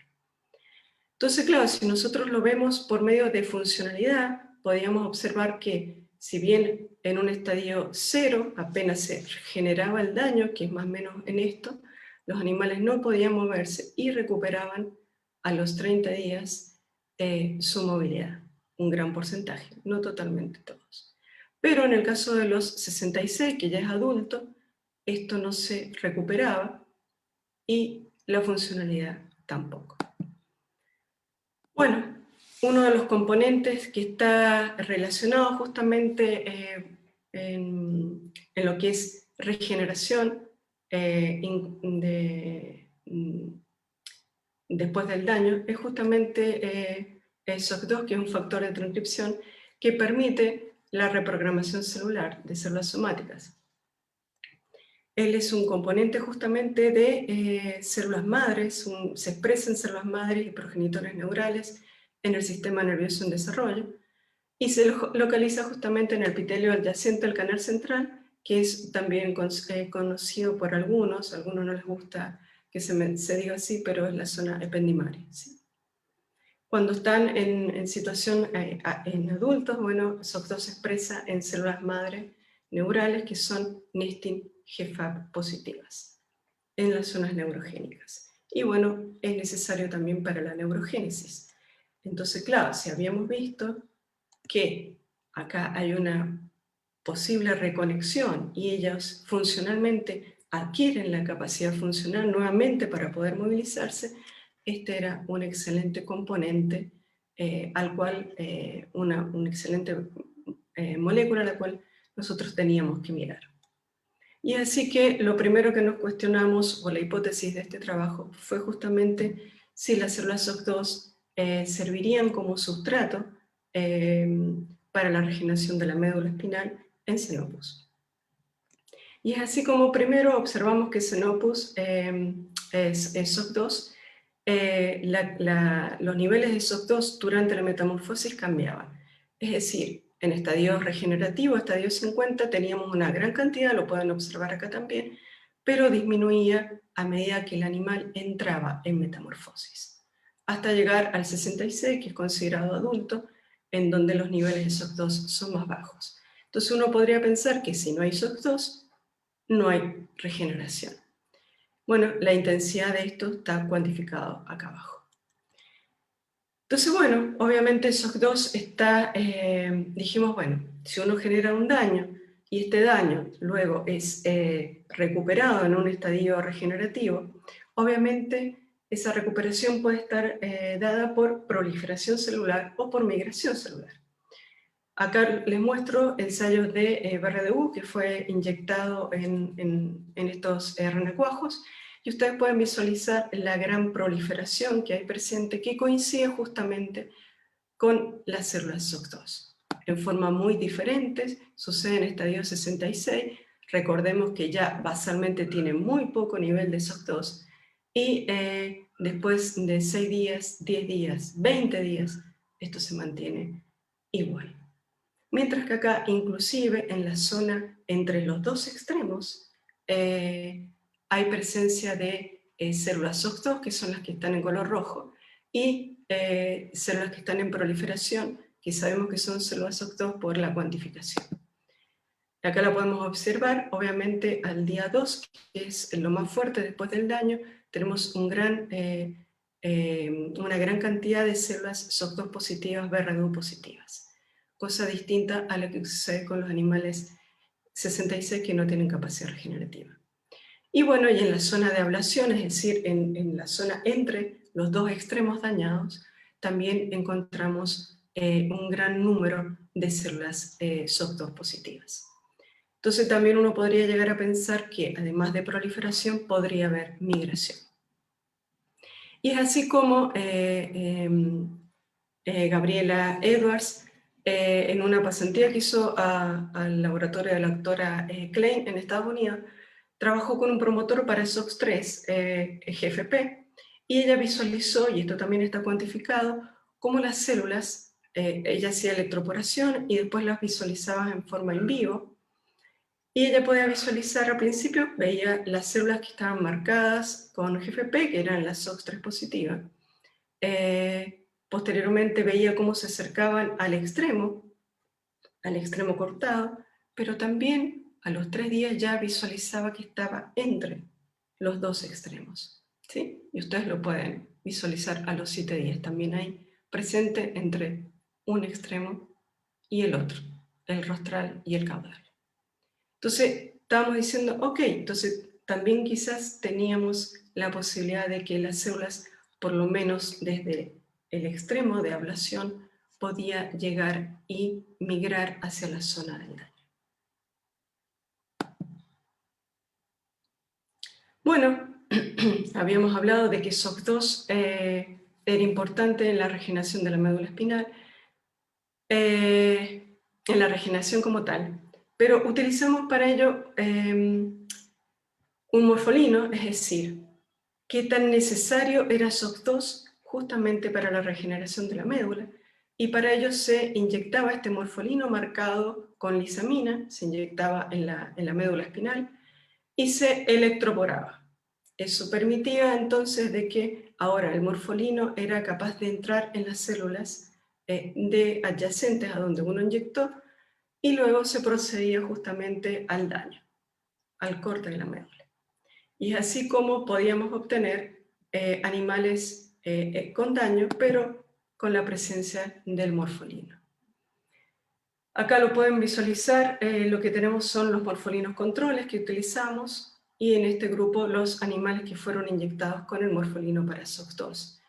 Entonces, claro, si nosotros lo vemos por medio de funcionalidad, podríamos observar que si bien en un estadio 0 apenas se generaba el daño, que es más o menos en esto, los animales no podían moverse y recuperaban a los 30 días su movilidad, un gran porcentaje, no totalmente todos. Pero en el caso de los 66, que ya es adulto, esto no se recuperaba y la funcionalidad tampoco. Bueno, uno de los componentes que está relacionado justamente en lo que es regeneración después del daño es justamente el SOC2, que es un factor de transcripción que permite la reprogramación celular de células somáticas. Él es un componente justamente de células madres, se expresa en células madres y progenitores neurales en el sistema nervioso en desarrollo, y se localiza justamente en el epitelio adyacente al canal central, que es también conocido por algunos no les gusta que se diga así, pero es la zona ependimaria, ¿sí? Cuando están en situación en adultos, bueno, SOC2 se expresa en células madre neurales que son nestin GFAP positivas en las zonas neurogénicas. Y bueno, es necesario también para la neurogénesis. Entonces, claro, si habíamos visto que acá hay una posible reconexión y ellos funcionalmente adquieren la capacidad funcional nuevamente para poder movilizarse, este era un excelente componente al cual, una excelente molécula a la cual nosotros teníamos que mirar. Y así que lo primero que nos cuestionamos, o la hipótesis de este trabajo, fue justamente si las células SOC2 servirían como sustrato para la regeneración de la médula espinal en Xenopus. Y es así como primero observamos que Xenopus es SOC2, los niveles de SOC2 durante la metamorfosis cambiaban. Es decir, en estadio regenerativo, estadio 50, teníamos una gran cantidad, lo pueden observar acá también, pero disminuía a medida que el animal entraba en metamorfosis, hasta llegar al 66, que es considerado adulto, en donde los niveles de SOC2 son más bajos. Entonces uno podría pensar que si no hay SOC2, no hay regeneración. Bueno, la intensidad de esto está cuantificado acá abajo. Entonces, bueno, obviamente SOC2 está, dijimos, bueno, si uno genera un daño y este daño luego es recuperado en un estadio regenerativo, obviamente esa recuperación puede estar dada por proliferación celular o por migración celular. Acá les muestro ensayos de BRDU que fue inyectado en estos renacuajos, y ustedes pueden visualizar la gran proliferación que hay presente, que coincide justamente con las células SOC2. En forma muy diferente, sucede en estadio 66, recordemos que ya basalmente tiene muy poco nivel de SOC2, y después de 6 días, 10 días, 20 días, esto se mantiene igual. Mientras que acá, inclusive en la zona entre los dos extremos, hay presencia de células SOC2, que son las que están en color rojo, y células que están en proliferación, que sabemos que son células SOC2 por la cuantificación. Acá la podemos observar, obviamente al día 2, que es lo más fuerte después del daño, tenemos una gran cantidad de células SOC2 positivas, BRDU positivas, cosa distinta a lo que sucede con los animales 66 que no tienen capacidad regenerativa. Y bueno, y en la zona de ablación, es decir, en la zona entre los dos extremos dañados, también encontramos un gran número de células SOC2 positivas. Entonces también uno podría llegar a pensar que además de proliferación podría haber migración. Y es así como Gabriela Edwards, en una pasantía que hizo al laboratorio de la doctora Klein en Estados Unidos, trabajó con un promotor para SOX3, GFP, y ella visualizó, y esto también está cuantificado, cómo las células, ella hacía electroporación y después las visualizaba en forma in vivo, y ella podía visualizar al principio, veía las células que estaban marcadas con GFP, que eran las SOX3 positivas. Posteriormente veía cómo se acercaban al extremo cortado, pero también a los 3 días ya visualizaba que estaba entre los dos extremos, ¿sí? Y ustedes lo pueden visualizar a los 7 días. También hay presente entre un extremo y el otro, el rostral y el caudal. Entonces, estábamos diciendo, ok, entonces también quizás teníamos la posibilidad de que las células, por lo menos desde el extremo de ablación, podía llegar y migrar hacia la zona del daño. Bueno, habíamos hablado de que SOC2 era importante en la regeneración de la médula espinal, en la regeneración como tal, pero utilizamos para ello un morfolino, es decir, qué tan necesario era SOC2 justamente para la regeneración de la médula, y para ello se inyectaba este morfolino marcado con lisamina, se inyectaba en la médula espinal y se electroporaba. Eso permitía entonces de que ahora el morfolino era capaz de entrar en las células adyacentes a donde uno inyectó, y luego se procedía justamente al daño, al corte de la médula. Y es así como podíamos obtener animales con daño, pero con la presencia del morfolino. Acá lo pueden visualizar, lo que tenemos son los morfolinos controles que utilizamos, y en este grupo los animales que fueron inyectados con el morfolino para SOX2.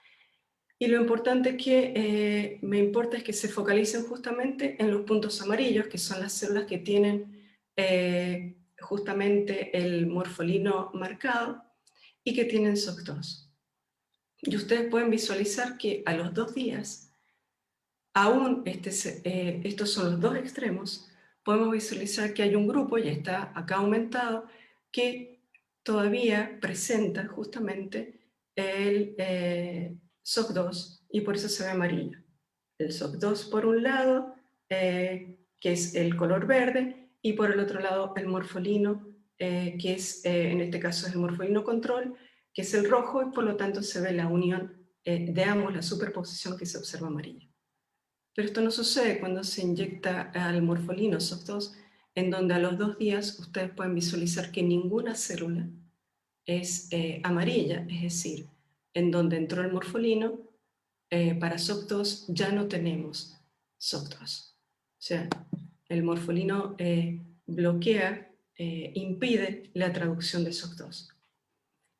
Y lo importante que me importa es que se focalicen justamente en los puntos amarillos, que son las células que tienen justamente el morfolino marcado y que tienen SOC2. Y ustedes pueden visualizar que a los 2 días, aún estos son los dos extremos, podemos visualizar que hay un grupo, y está acá aumentado, que todavía presenta justamente el SOC2, y por eso se ve amarillo. El SOC2 por un lado, que es el color verde, y por el otro lado el morfolino, que es, en este caso es el morfolino control, que es el rojo, y por lo tanto se ve la unión de ambos, la superposición que se observa amarilla. Pero esto no sucede cuando se inyecta al morfolino SOC2, en donde a los 2 días ustedes pueden visualizar que ninguna célula es amarilla, es decir, en donde entró el morfolino para SOC2 ya no tenemos SOC2. O sea, el morfolino bloquea, impide la traducción de SOC2.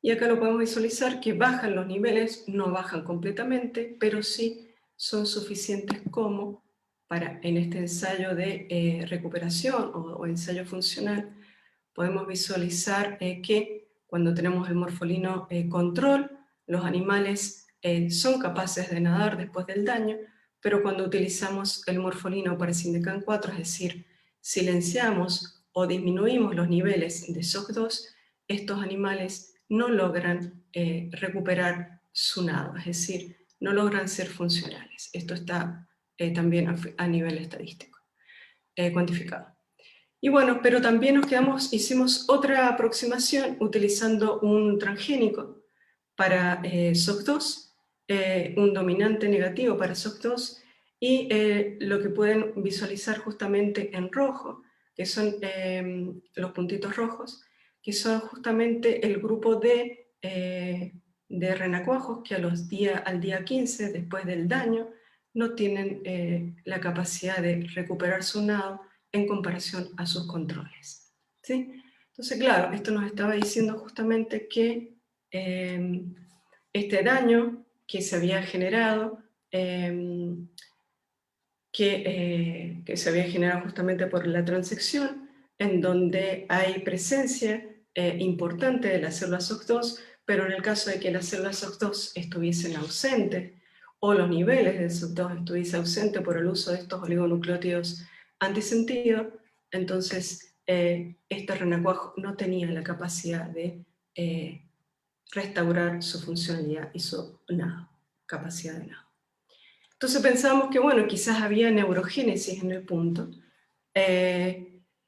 Y acá lo podemos visualizar que bajan los niveles, no bajan completamente, pero sí son suficientes como para, en este ensayo de recuperación o ensayo funcional, podemos visualizar que cuando tenemos el morfolino control, los animales son capaces de nadar después del daño, pero cuando utilizamos el morfolino para Sindecan 4, es decir, silenciamos o disminuimos los niveles de SOC2, estos animales no logran recuperar su nado, es decir, no logran ser funcionales. Esto está también a nivel estadístico, cuantificado. Y bueno, pero también hicimos otra aproximación utilizando un transgénico para SOC2, un dominante negativo para SOC2, y lo que pueden visualizar justamente en rojo, que son los puntitos rojos, que son justamente el grupo de renacuajos que al día 15, después del daño, no tienen la capacidad de recuperar su nado en comparación a sus controles. ¿Sí? Entonces, claro, esto nos estaba diciendo justamente que este daño que se había generado, que se había generado justamente por la transección, en donde hay presencia importante de las células SOC2, pero en el caso de que las células SOC2 estuviesen ausentes, o los niveles de SOC2 estuviesen ausentes por el uso de estos oligonucleótidos antisentido, entonces este renacuajo no tenía la capacidad de restaurar su funcionalidad y su nado, capacidad de nado. Entonces pensamos que, bueno, quizás había neurogénesis en el punto,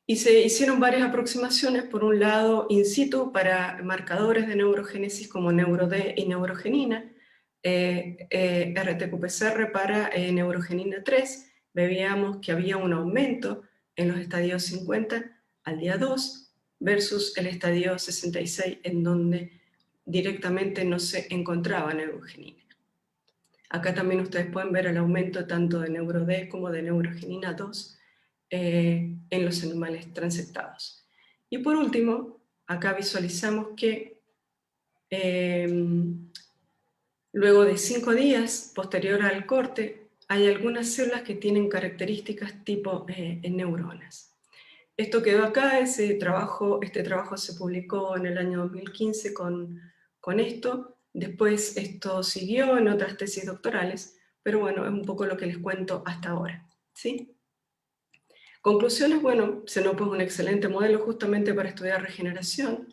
y se hicieron varias aproximaciones, por un lado in situ para marcadores de neurogénesis como NeuroD y neurogenina, RT-qPCR para neurogenina 3, veíamos que había un aumento en los estadios 50 al día 2 versus el estadio 66 en donde directamente no se encontraba neurogenina. Acá también ustedes pueden ver el aumento tanto de NeuroD como de neurogenina 2 en los animales transectados. Y por último, acá visualizamos que luego de 5 días posterior al corte, hay algunas células que tienen características tipo en neuronas. Esto quedó acá, este trabajo se publicó en el año 2015 con esto, después esto siguió en otras tesis doctorales, pero bueno, es un poco lo que les cuento hasta ahora, ¿sí? Conclusiones, bueno, Xenopus es un excelente modelo justamente para estudiar regeneración.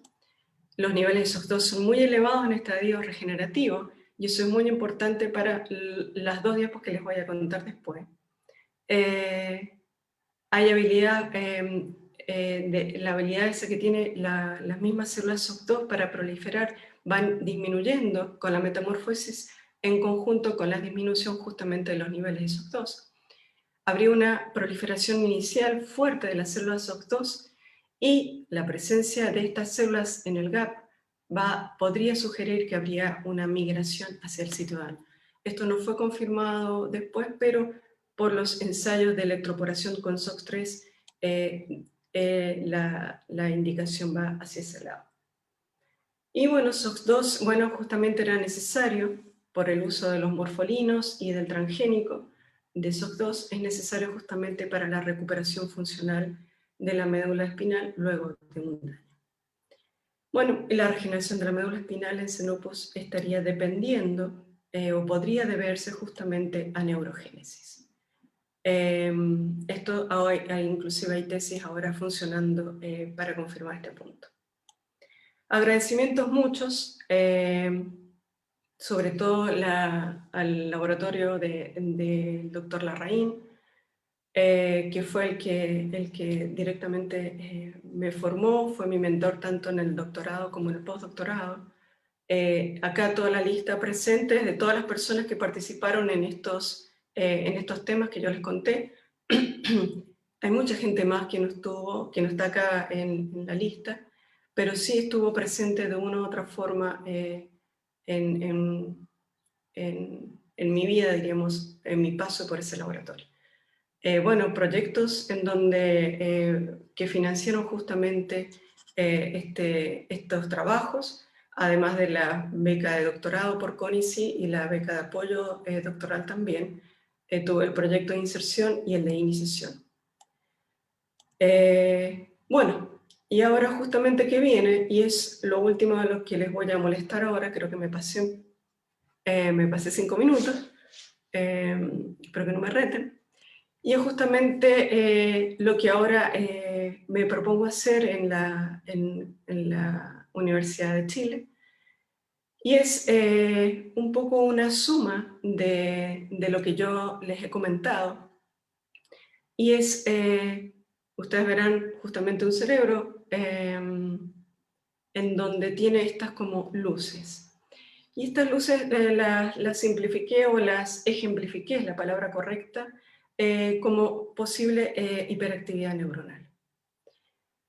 Los niveles de SOC2 son muy elevados en estadio regenerativo, y eso es muy importante para las 2 diapos que les voy a contar después. Hay habilidad, la habilidad esa que tiene las mismas células SOC2 para proliferar van disminuyendo con la metamorfosis en conjunto con la disminución justamente de los niveles de SOC2. Habría una proliferación inicial fuerte de las células SOC2 y la presencia de estas células en el gap podría sugerir que habría una migración hacia el sitio DAN. Esto no fue confirmado después, pero por los ensayos de electroporación con SOX3 la indicación va hacia ese lado. Y bueno, SOX2, bueno, justamente era necesario por el uso de los morfolinos y del transgénico de SOX2, es necesario justamente para la recuperación funcional de la médula espinal luego de un daño. Bueno, la regeneración de la médula espinal en Xenopus estaría dependiendo o podría deberse justamente a neurogénesis. Inclusive hay tesis ahora funcionando para confirmar este punto. Agradecimientos muchos, sobre todo al laboratorio del doctor Larraín, que fue el que directamente me formó, fue mi mentor tanto en el doctorado como en el postdoctorado. Acá toda la lista presente de todas las personas que participaron en estos temas que yo les conté. Hay mucha gente más que no está acá en la lista, pero sí estuvo presente de una u otra forma en en mi vida, diríamos, en mi paso por ese laboratorio. Bueno, proyectos en donde, que financiaron justamente estos trabajos, además de la beca de doctorado por CONICI y la beca de apoyo doctoral también, tuve el proyecto de inserción y el de iniciación. Bueno, y ahora justamente que viene, y es lo último de lo que les voy a molestar ahora, creo que me pasé 5 minutos, espero que no me reten, y es justamente lo que ahora me propongo hacer en la Universidad de Chile, y es un poco una suma de lo que yo les he comentado, y es, ustedes verán justamente un cerebro en donde tiene estas como luces. Y estas luces las simplifiqué o las ejemplifiqué, es la palabra correcta, como posible hiperactividad neuronal.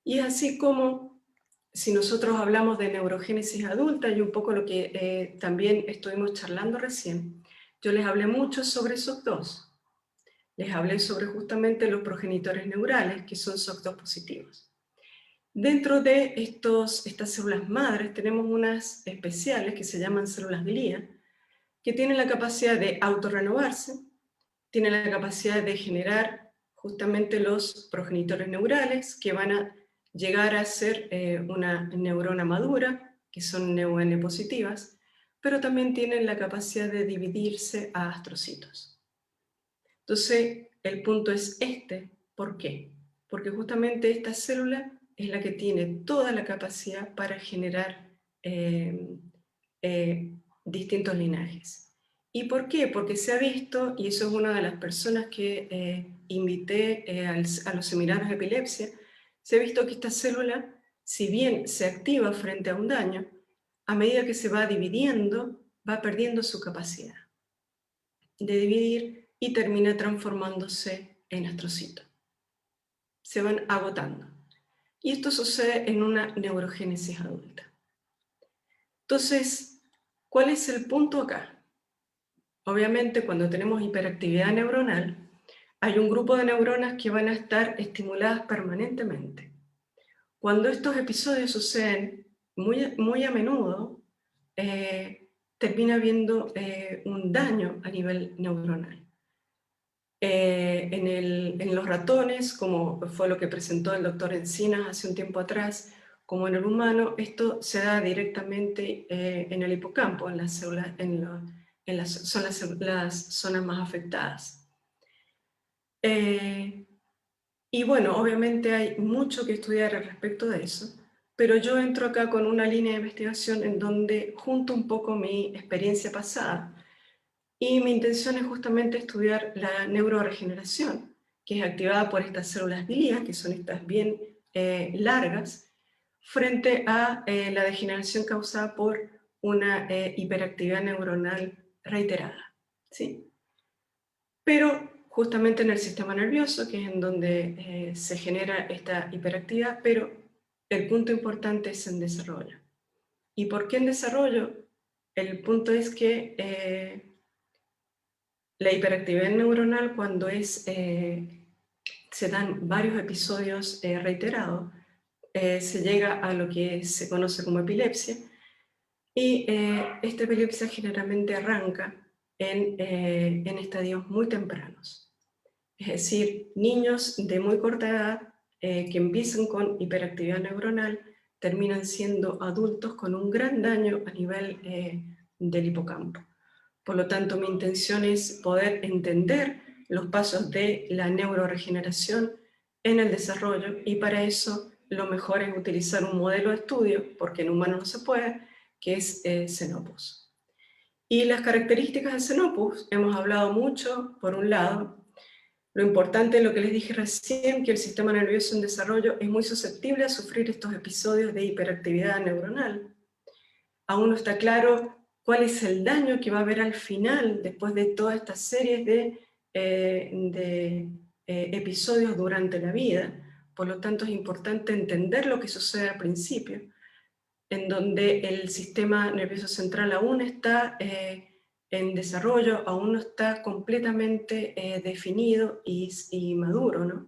Y es así como, si nosotros hablamos de neurogénesis adulta y un poco lo que también estuvimos charlando recién, yo les hablé mucho sobre SOC2. Les hablé sobre justamente los progenitores neurales, que son SOC2 positivos. Dentro de estas células madres tenemos unas especiales que se llaman células glía, que tienen la capacidad de autorrenovarse, tienen la capacidad de generar justamente los progenitores neurales que van a llegar a ser una neurona madura, que son NeuN positivas, pero también tienen la capacidad de dividirse a astrocitos. Entonces, el punto es este. ¿Por qué? Porque justamente esta célula es la que tiene toda la capacidad para generar distintos linajes. ¿Y por qué? Porque se ha visto, y eso es una de las personas que invité a los seminarios de epilepsia, se ha visto que esta célula, si bien se activa frente a un daño, a medida que se va dividiendo, va perdiendo su capacidad de dividir y termina transformándose en astrocito. Se van agotando. Y esto sucede en una neurogénesis adulta. Entonces, ¿cuál es el punto acá? Obviamente, cuando tenemos hiperactividad neuronal, hay un grupo de neuronas que van a estar estimuladas permanentemente. Cuando estos episodios suceden muy a menudo, termina habiendo un daño a nivel neuronal. En los ratones, como fue lo que presentó el doctor Encinas hace un tiempo atrás, como en el humano, esto se da directamente en el hipocampo, en las células, son las zonas más afectadas. Y bueno, obviamente hay mucho que estudiar al respecto de eso, pero yo entro acá con una línea de investigación en donde junto un poco mi experiencia pasada, y mi intención es justamente estudiar la neuroregeneración, que es activada por estas células glía, que son estas bien largas, frente a la degeneración causada por una hiperactividad neuronal reiterada, ¿sí? Pero justamente en el sistema nervioso, que es en donde se genera esta hiperactividad, pero el punto importante es en desarrollo. ¿Y por qué en desarrollo? El punto es que la hiperactividad neuronal, cuando se dan varios episodios reiterados, se llega a lo que se conoce como epilepsia, y esta epilepsia generalmente arranca en estadios muy tempranos. Es decir, niños de muy corta edad que empiezan con hiperactividad neuronal terminan siendo adultos con un gran daño a nivel del hipocampo. Por lo tanto, mi intención es poder entender los pasos de la neuroregeneración en el desarrollo, y para eso lo mejor es utilizar un modelo de estudio, porque en humanos no se puede, que es Xenopus. Y las características de Xenopus, hemos hablado mucho, por un lado, lo importante, lo que les dije recién, que el sistema nervioso en desarrollo es muy susceptible a sufrir estos episodios de hiperactividad neuronal. Aún no está claro cuál es el daño que va a haber al final, después de toda esta serie de episodios durante la vida. Por lo tanto, es importante entender lo que sucede al principio, en donde el sistema nervioso central aún está en desarrollo, aún no está completamente definido y maduro, ¿no?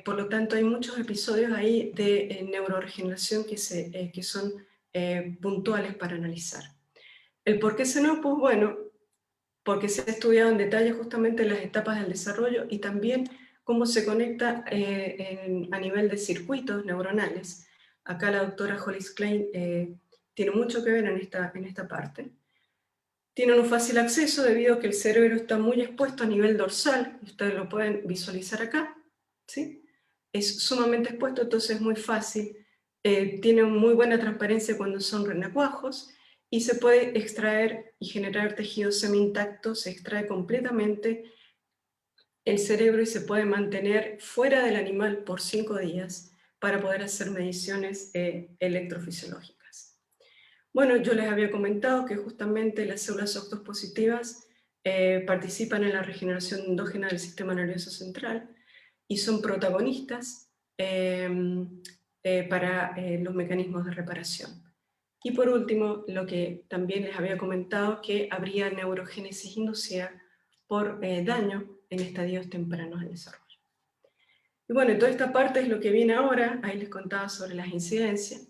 Por lo tanto, hay muchos episodios ahí de neuroregeneración que son puntuales para analizar. ¿El por qué Xenopus? Bueno, porque se ha estudiado en detalle justamente las etapas del desarrollo y también cómo se conecta a nivel de circuitos neuronales. Acá la doctora Hollis Klein tiene mucho que ver en esta parte. Tienen un fácil acceso debido a que el cerebro está muy expuesto a nivel dorsal, ustedes lo pueden visualizar acá, ¿sí? Es sumamente expuesto, entonces es muy fácil. Tienen muy buena transparencia cuando son renacuajos y se puede extraer y generar tejido semi-intacto, se extrae completamente el cerebro y se puede mantener fuera del animal por 5 días para poder hacer mediciones electrofisiológicas. Bueno, yo les había comentado que justamente las células OCT2 positivas participan en la regeneración endógena del sistema nervioso central y son protagonistas para los mecanismos de reparación. Y por último, lo que también les había comentado, que habría neurogénesis inducida por daño en estadios tempranos de desarrollo. Y bueno, toda esta parte es lo que viene ahora, ahí les contaba sobre las incidencias.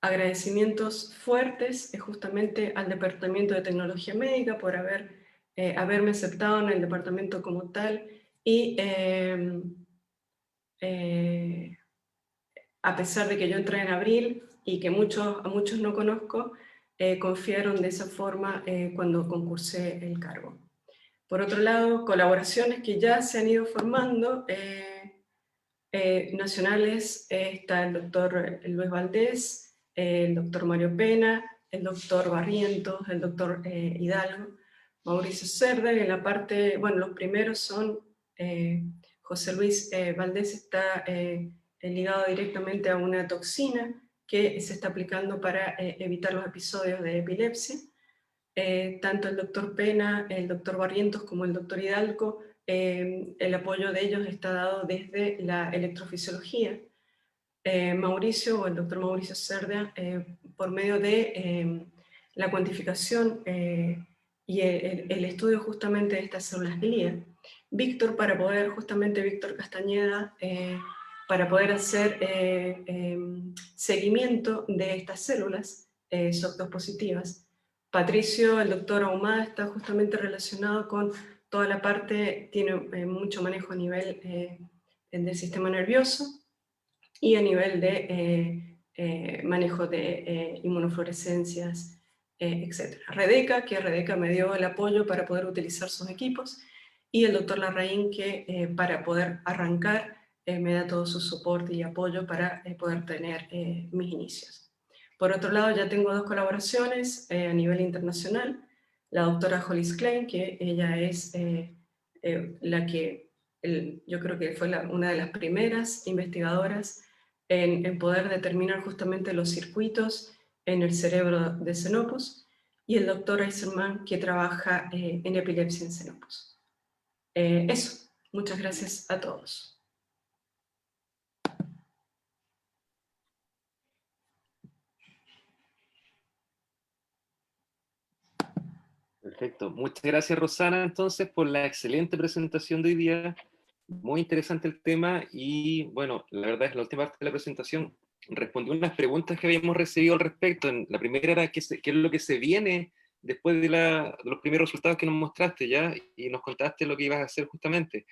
Agradecimientos fuertes justamente al Departamento de Tecnología Médica por haberme aceptado en el departamento como tal y a pesar de que yo entré en abril y que a muchos no conozco, confiaron de esa forma cuando concursé el cargo. Por otro lado, colaboraciones que ya se han ido formando, nacionales, está el doctor Luis Valdés, el doctor Mario Pena, el doctor Barrientos, el doctor Hidalgo, Mauricio Cerda, y en la parte, bueno, los primeros son José Luis Valdés está ligado directamente a una toxina que se está aplicando para evitar los episodios de epilepsia. Tanto el doctor Pena, el doctor Barrientos como el doctor Hidalgo, el apoyo de ellos está dado desde la electrofisiología. Mauricio, o el doctor Mauricio Cerda, por medio de la cuantificación y el estudio justamente de estas células glía. Víctor Víctor Castañeda, para poder hacer seguimiento de estas células SOC2 positivas. Patricio, el doctor Ahumada, está justamente relacionado con toda la parte, tiene mucho manejo a nivel del sistema nervioso y a nivel de manejo de inmunofluorescencias, etc. Redeca me dio el apoyo para poder utilizar sus equipos, y el doctor Larraín, que para poder arrancar me da todo su soporte y apoyo para poder tener mis inicios. Por otro lado, ya tengo 2 colaboraciones a nivel internacional. La doctora Hollis Klein, que ella es la que yo creo que fue una de las primeras investigadoras en poder determinar justamente los circuitos en el cerebro de Xenopus, y el doctor Eisenman, que trabaja en epilepsia en Xenopus. Eso, muchas gracias a todos. Perfecto. Muchas gracias, Rosana, entonces, por la excelente presentación de hoy día. Muy interesante el tema y, bueno, la verdad es que la última parte de la presentación respondió unas preguntas que habíamos recibido al respecto. La primera era qué es lo que se viene después de los primeros resultados que nos mostraste ya y nos contaste lo que ibas a hacer justamente.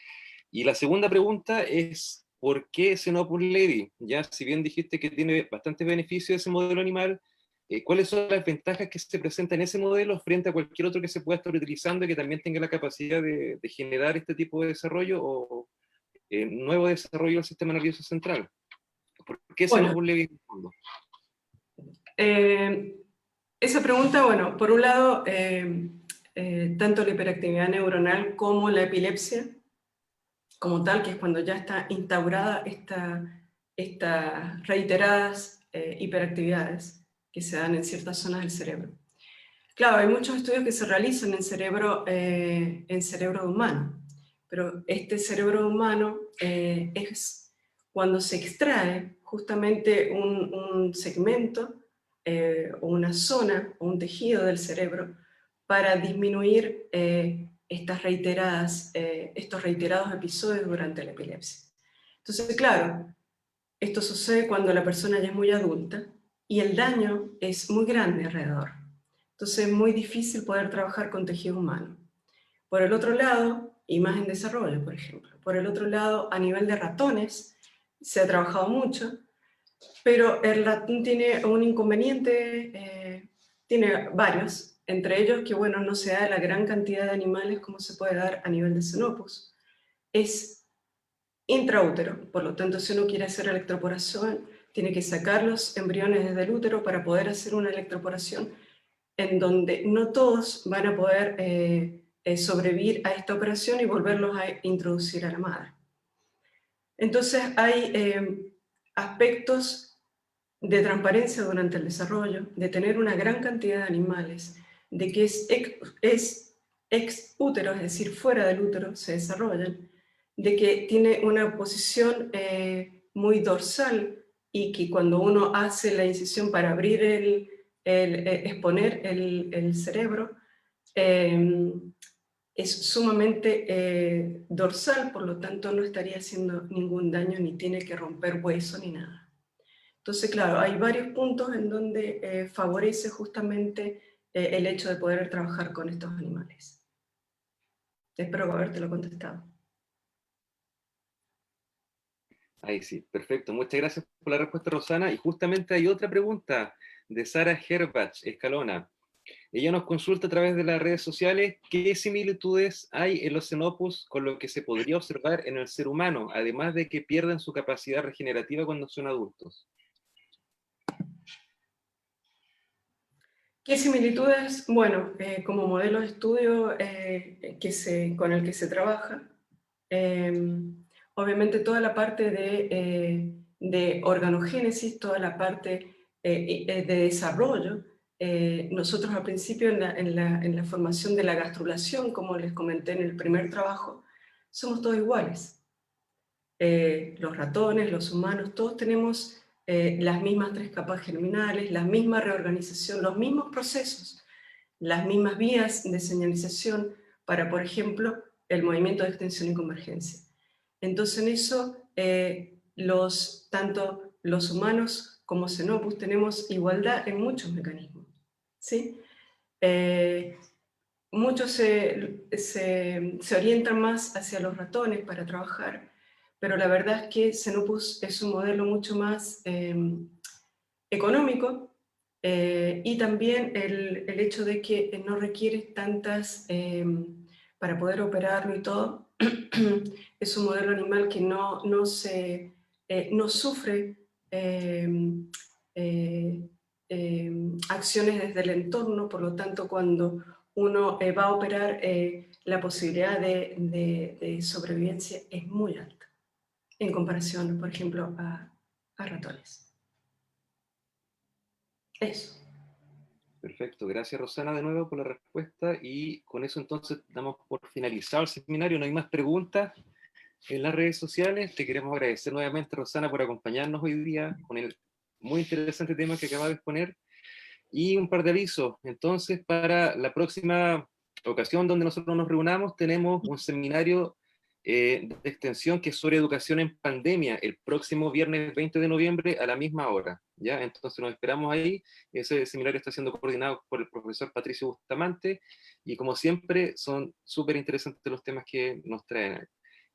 Y la segunda pregunta es, ¿por qué Xenopus levi? Ya, si bien dijiste que tiene bastantes beneficios ese modelo animal, ¿cuáles son las ventajas que se presentan en ese modelo frente a cualquier otro que se pueda estar utilizando y que también tenga la capacidad de generar este tipo de desarrollo o nuevo desarrollo del sistema nervioso central? ¿Por qué Xenopus levi en el fondo? Esa pregunta, bueno, por un lado, tanto la hiperactividad neuronal como la epilepsia, como tal, que es cuando ya está instaurada estas reiteradas hiperactividades que se dan en ciertas zonas del cerebro. Claro, hay muchos estudios que se realizan en cerebro humano, pero este cerebro humano es cuando se extrae justamente un segmento o una zona o un tejido del cerebro para disminuir estos reiterados episodios durante la epilepsia. Entonces, claro, esto sucede cuando la persona ya es muy adulta y el daño es muy grande alrededor. Entonces es muy difícil poder trabajar con tejido humano. Por el otro lado, y más en desarrollo, por ejemplo, por el otro lado, a nivel de ratones, se ha trabajado mucho, pero el ratón tiene un inconveniente, tiene varios, entre ellos que, bueno, no se da la gran cantidad de animales como se puede dar a nivel de Xenopus. Es intraútero, por lo tanto, si uno quiere hacer electroporación, tiene que sacar los embriones desde el útero para poder hacer una electroporación en donde no todos van a poder sobrevivir a esta operación y volverlos a introducir a la madre. Entonces hay aspectos de transparencia durante el desarrollo, de tener una gran cantidad de animales, de que es ex útero, es decir, fuera del útero se desarrollan, de que tiene una posición muy dorsal y que cuando uno hace la incisión para abrir exponer el cerebro, es sumamente dorsal, por lo tanto no estaría haciendo ningún daño, ni tiene que romper hueso ni nada. Entonces, claro, hay varios puntos en donde favorece justamente el hecho de poder trabajar con estos animales. Espero habértelo contestado. Ahí sí, perfecto. Muchas gracias por la respuesta, Rosana. Y justamente hay otra pregunta de Sara Herbach Escalona. Ella nos consulta a través de las redes sociales qué similitudes hay en los Xenopus con lo que se podría observar en el ser humano, además de que pierden su capacidad regenerativa cuando son adultos. ¿Qué similitudes? Bueno, como modelo de estudio con el que se trabaja, obviamente toda la parte de organogénesis, toda la parte de desarrollo. Nosotros al principio en la formación de la gastrulación, como les comenté en el primer trabajo, somos todos iguales. Los ratones, los humanos, todos tenemos las mismas 3 capas germinales, la misma reorganización, los mismos procesos, las mismas vías de señalización para, por ejemplo, el movimiento de extensión y convergencia. Entonces en eso, tanto los humanos como Xenopus tenemos igualdad en muchos mecanismos, ¿sí? Muchos se orientan más hacia los ratones para trabajar, pero la verdad es que Xenopus es un modelo mucho más económico y también el hecho de que no requiere tantas, para poder operarlo y todo, es un modelo animal que no sufre acciones desde el entorno, por lo tanto cuando uno va a operar, la posibilidad de sobrevivencia es muy alta en comparación, por ejemplo, a ratones. Eso. Perfecto, gracias Rosana de nuevo por la respuesta y con eso entonces damos por finalizado el seminario, no hay más preguntas en las redes sociales. Te queremos agradecer nuevamente, Rosana, por acompañarnos hoy día con el muy interesante tema que acabas de exponer. Y un par de avisos. Entonces, para la próxima ocasión donde nosotros nos reunamos, tenemos un seminario de extensión que es sobre educación en pandemia, el próximo viernes 20 de noviembre a la misma hora. ¿Ya? Entonces nos esperamos ahí. Ese seminario está siendo coordinado por el profesor Patricio Bustamante y como siempre son súper interesantes los temas que nos traen.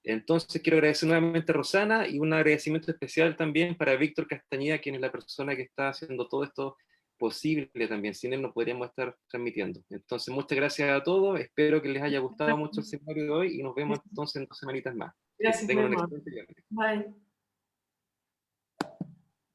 Entonces quiero agradecer nuevamente a Rosana y un agradecimiento especial también para Víctor Castañeda, quien es la persona que está haciendo todo esto posible también. Sin él no podríamos estar transmitiendo. Entonces muchas gracias a todos. Espero que les haya gustado mucho el seminario de hoy y nos vemos entonces en 2 semanitas más. Que Gracias, mi tengan un amor. excelente día. Bye.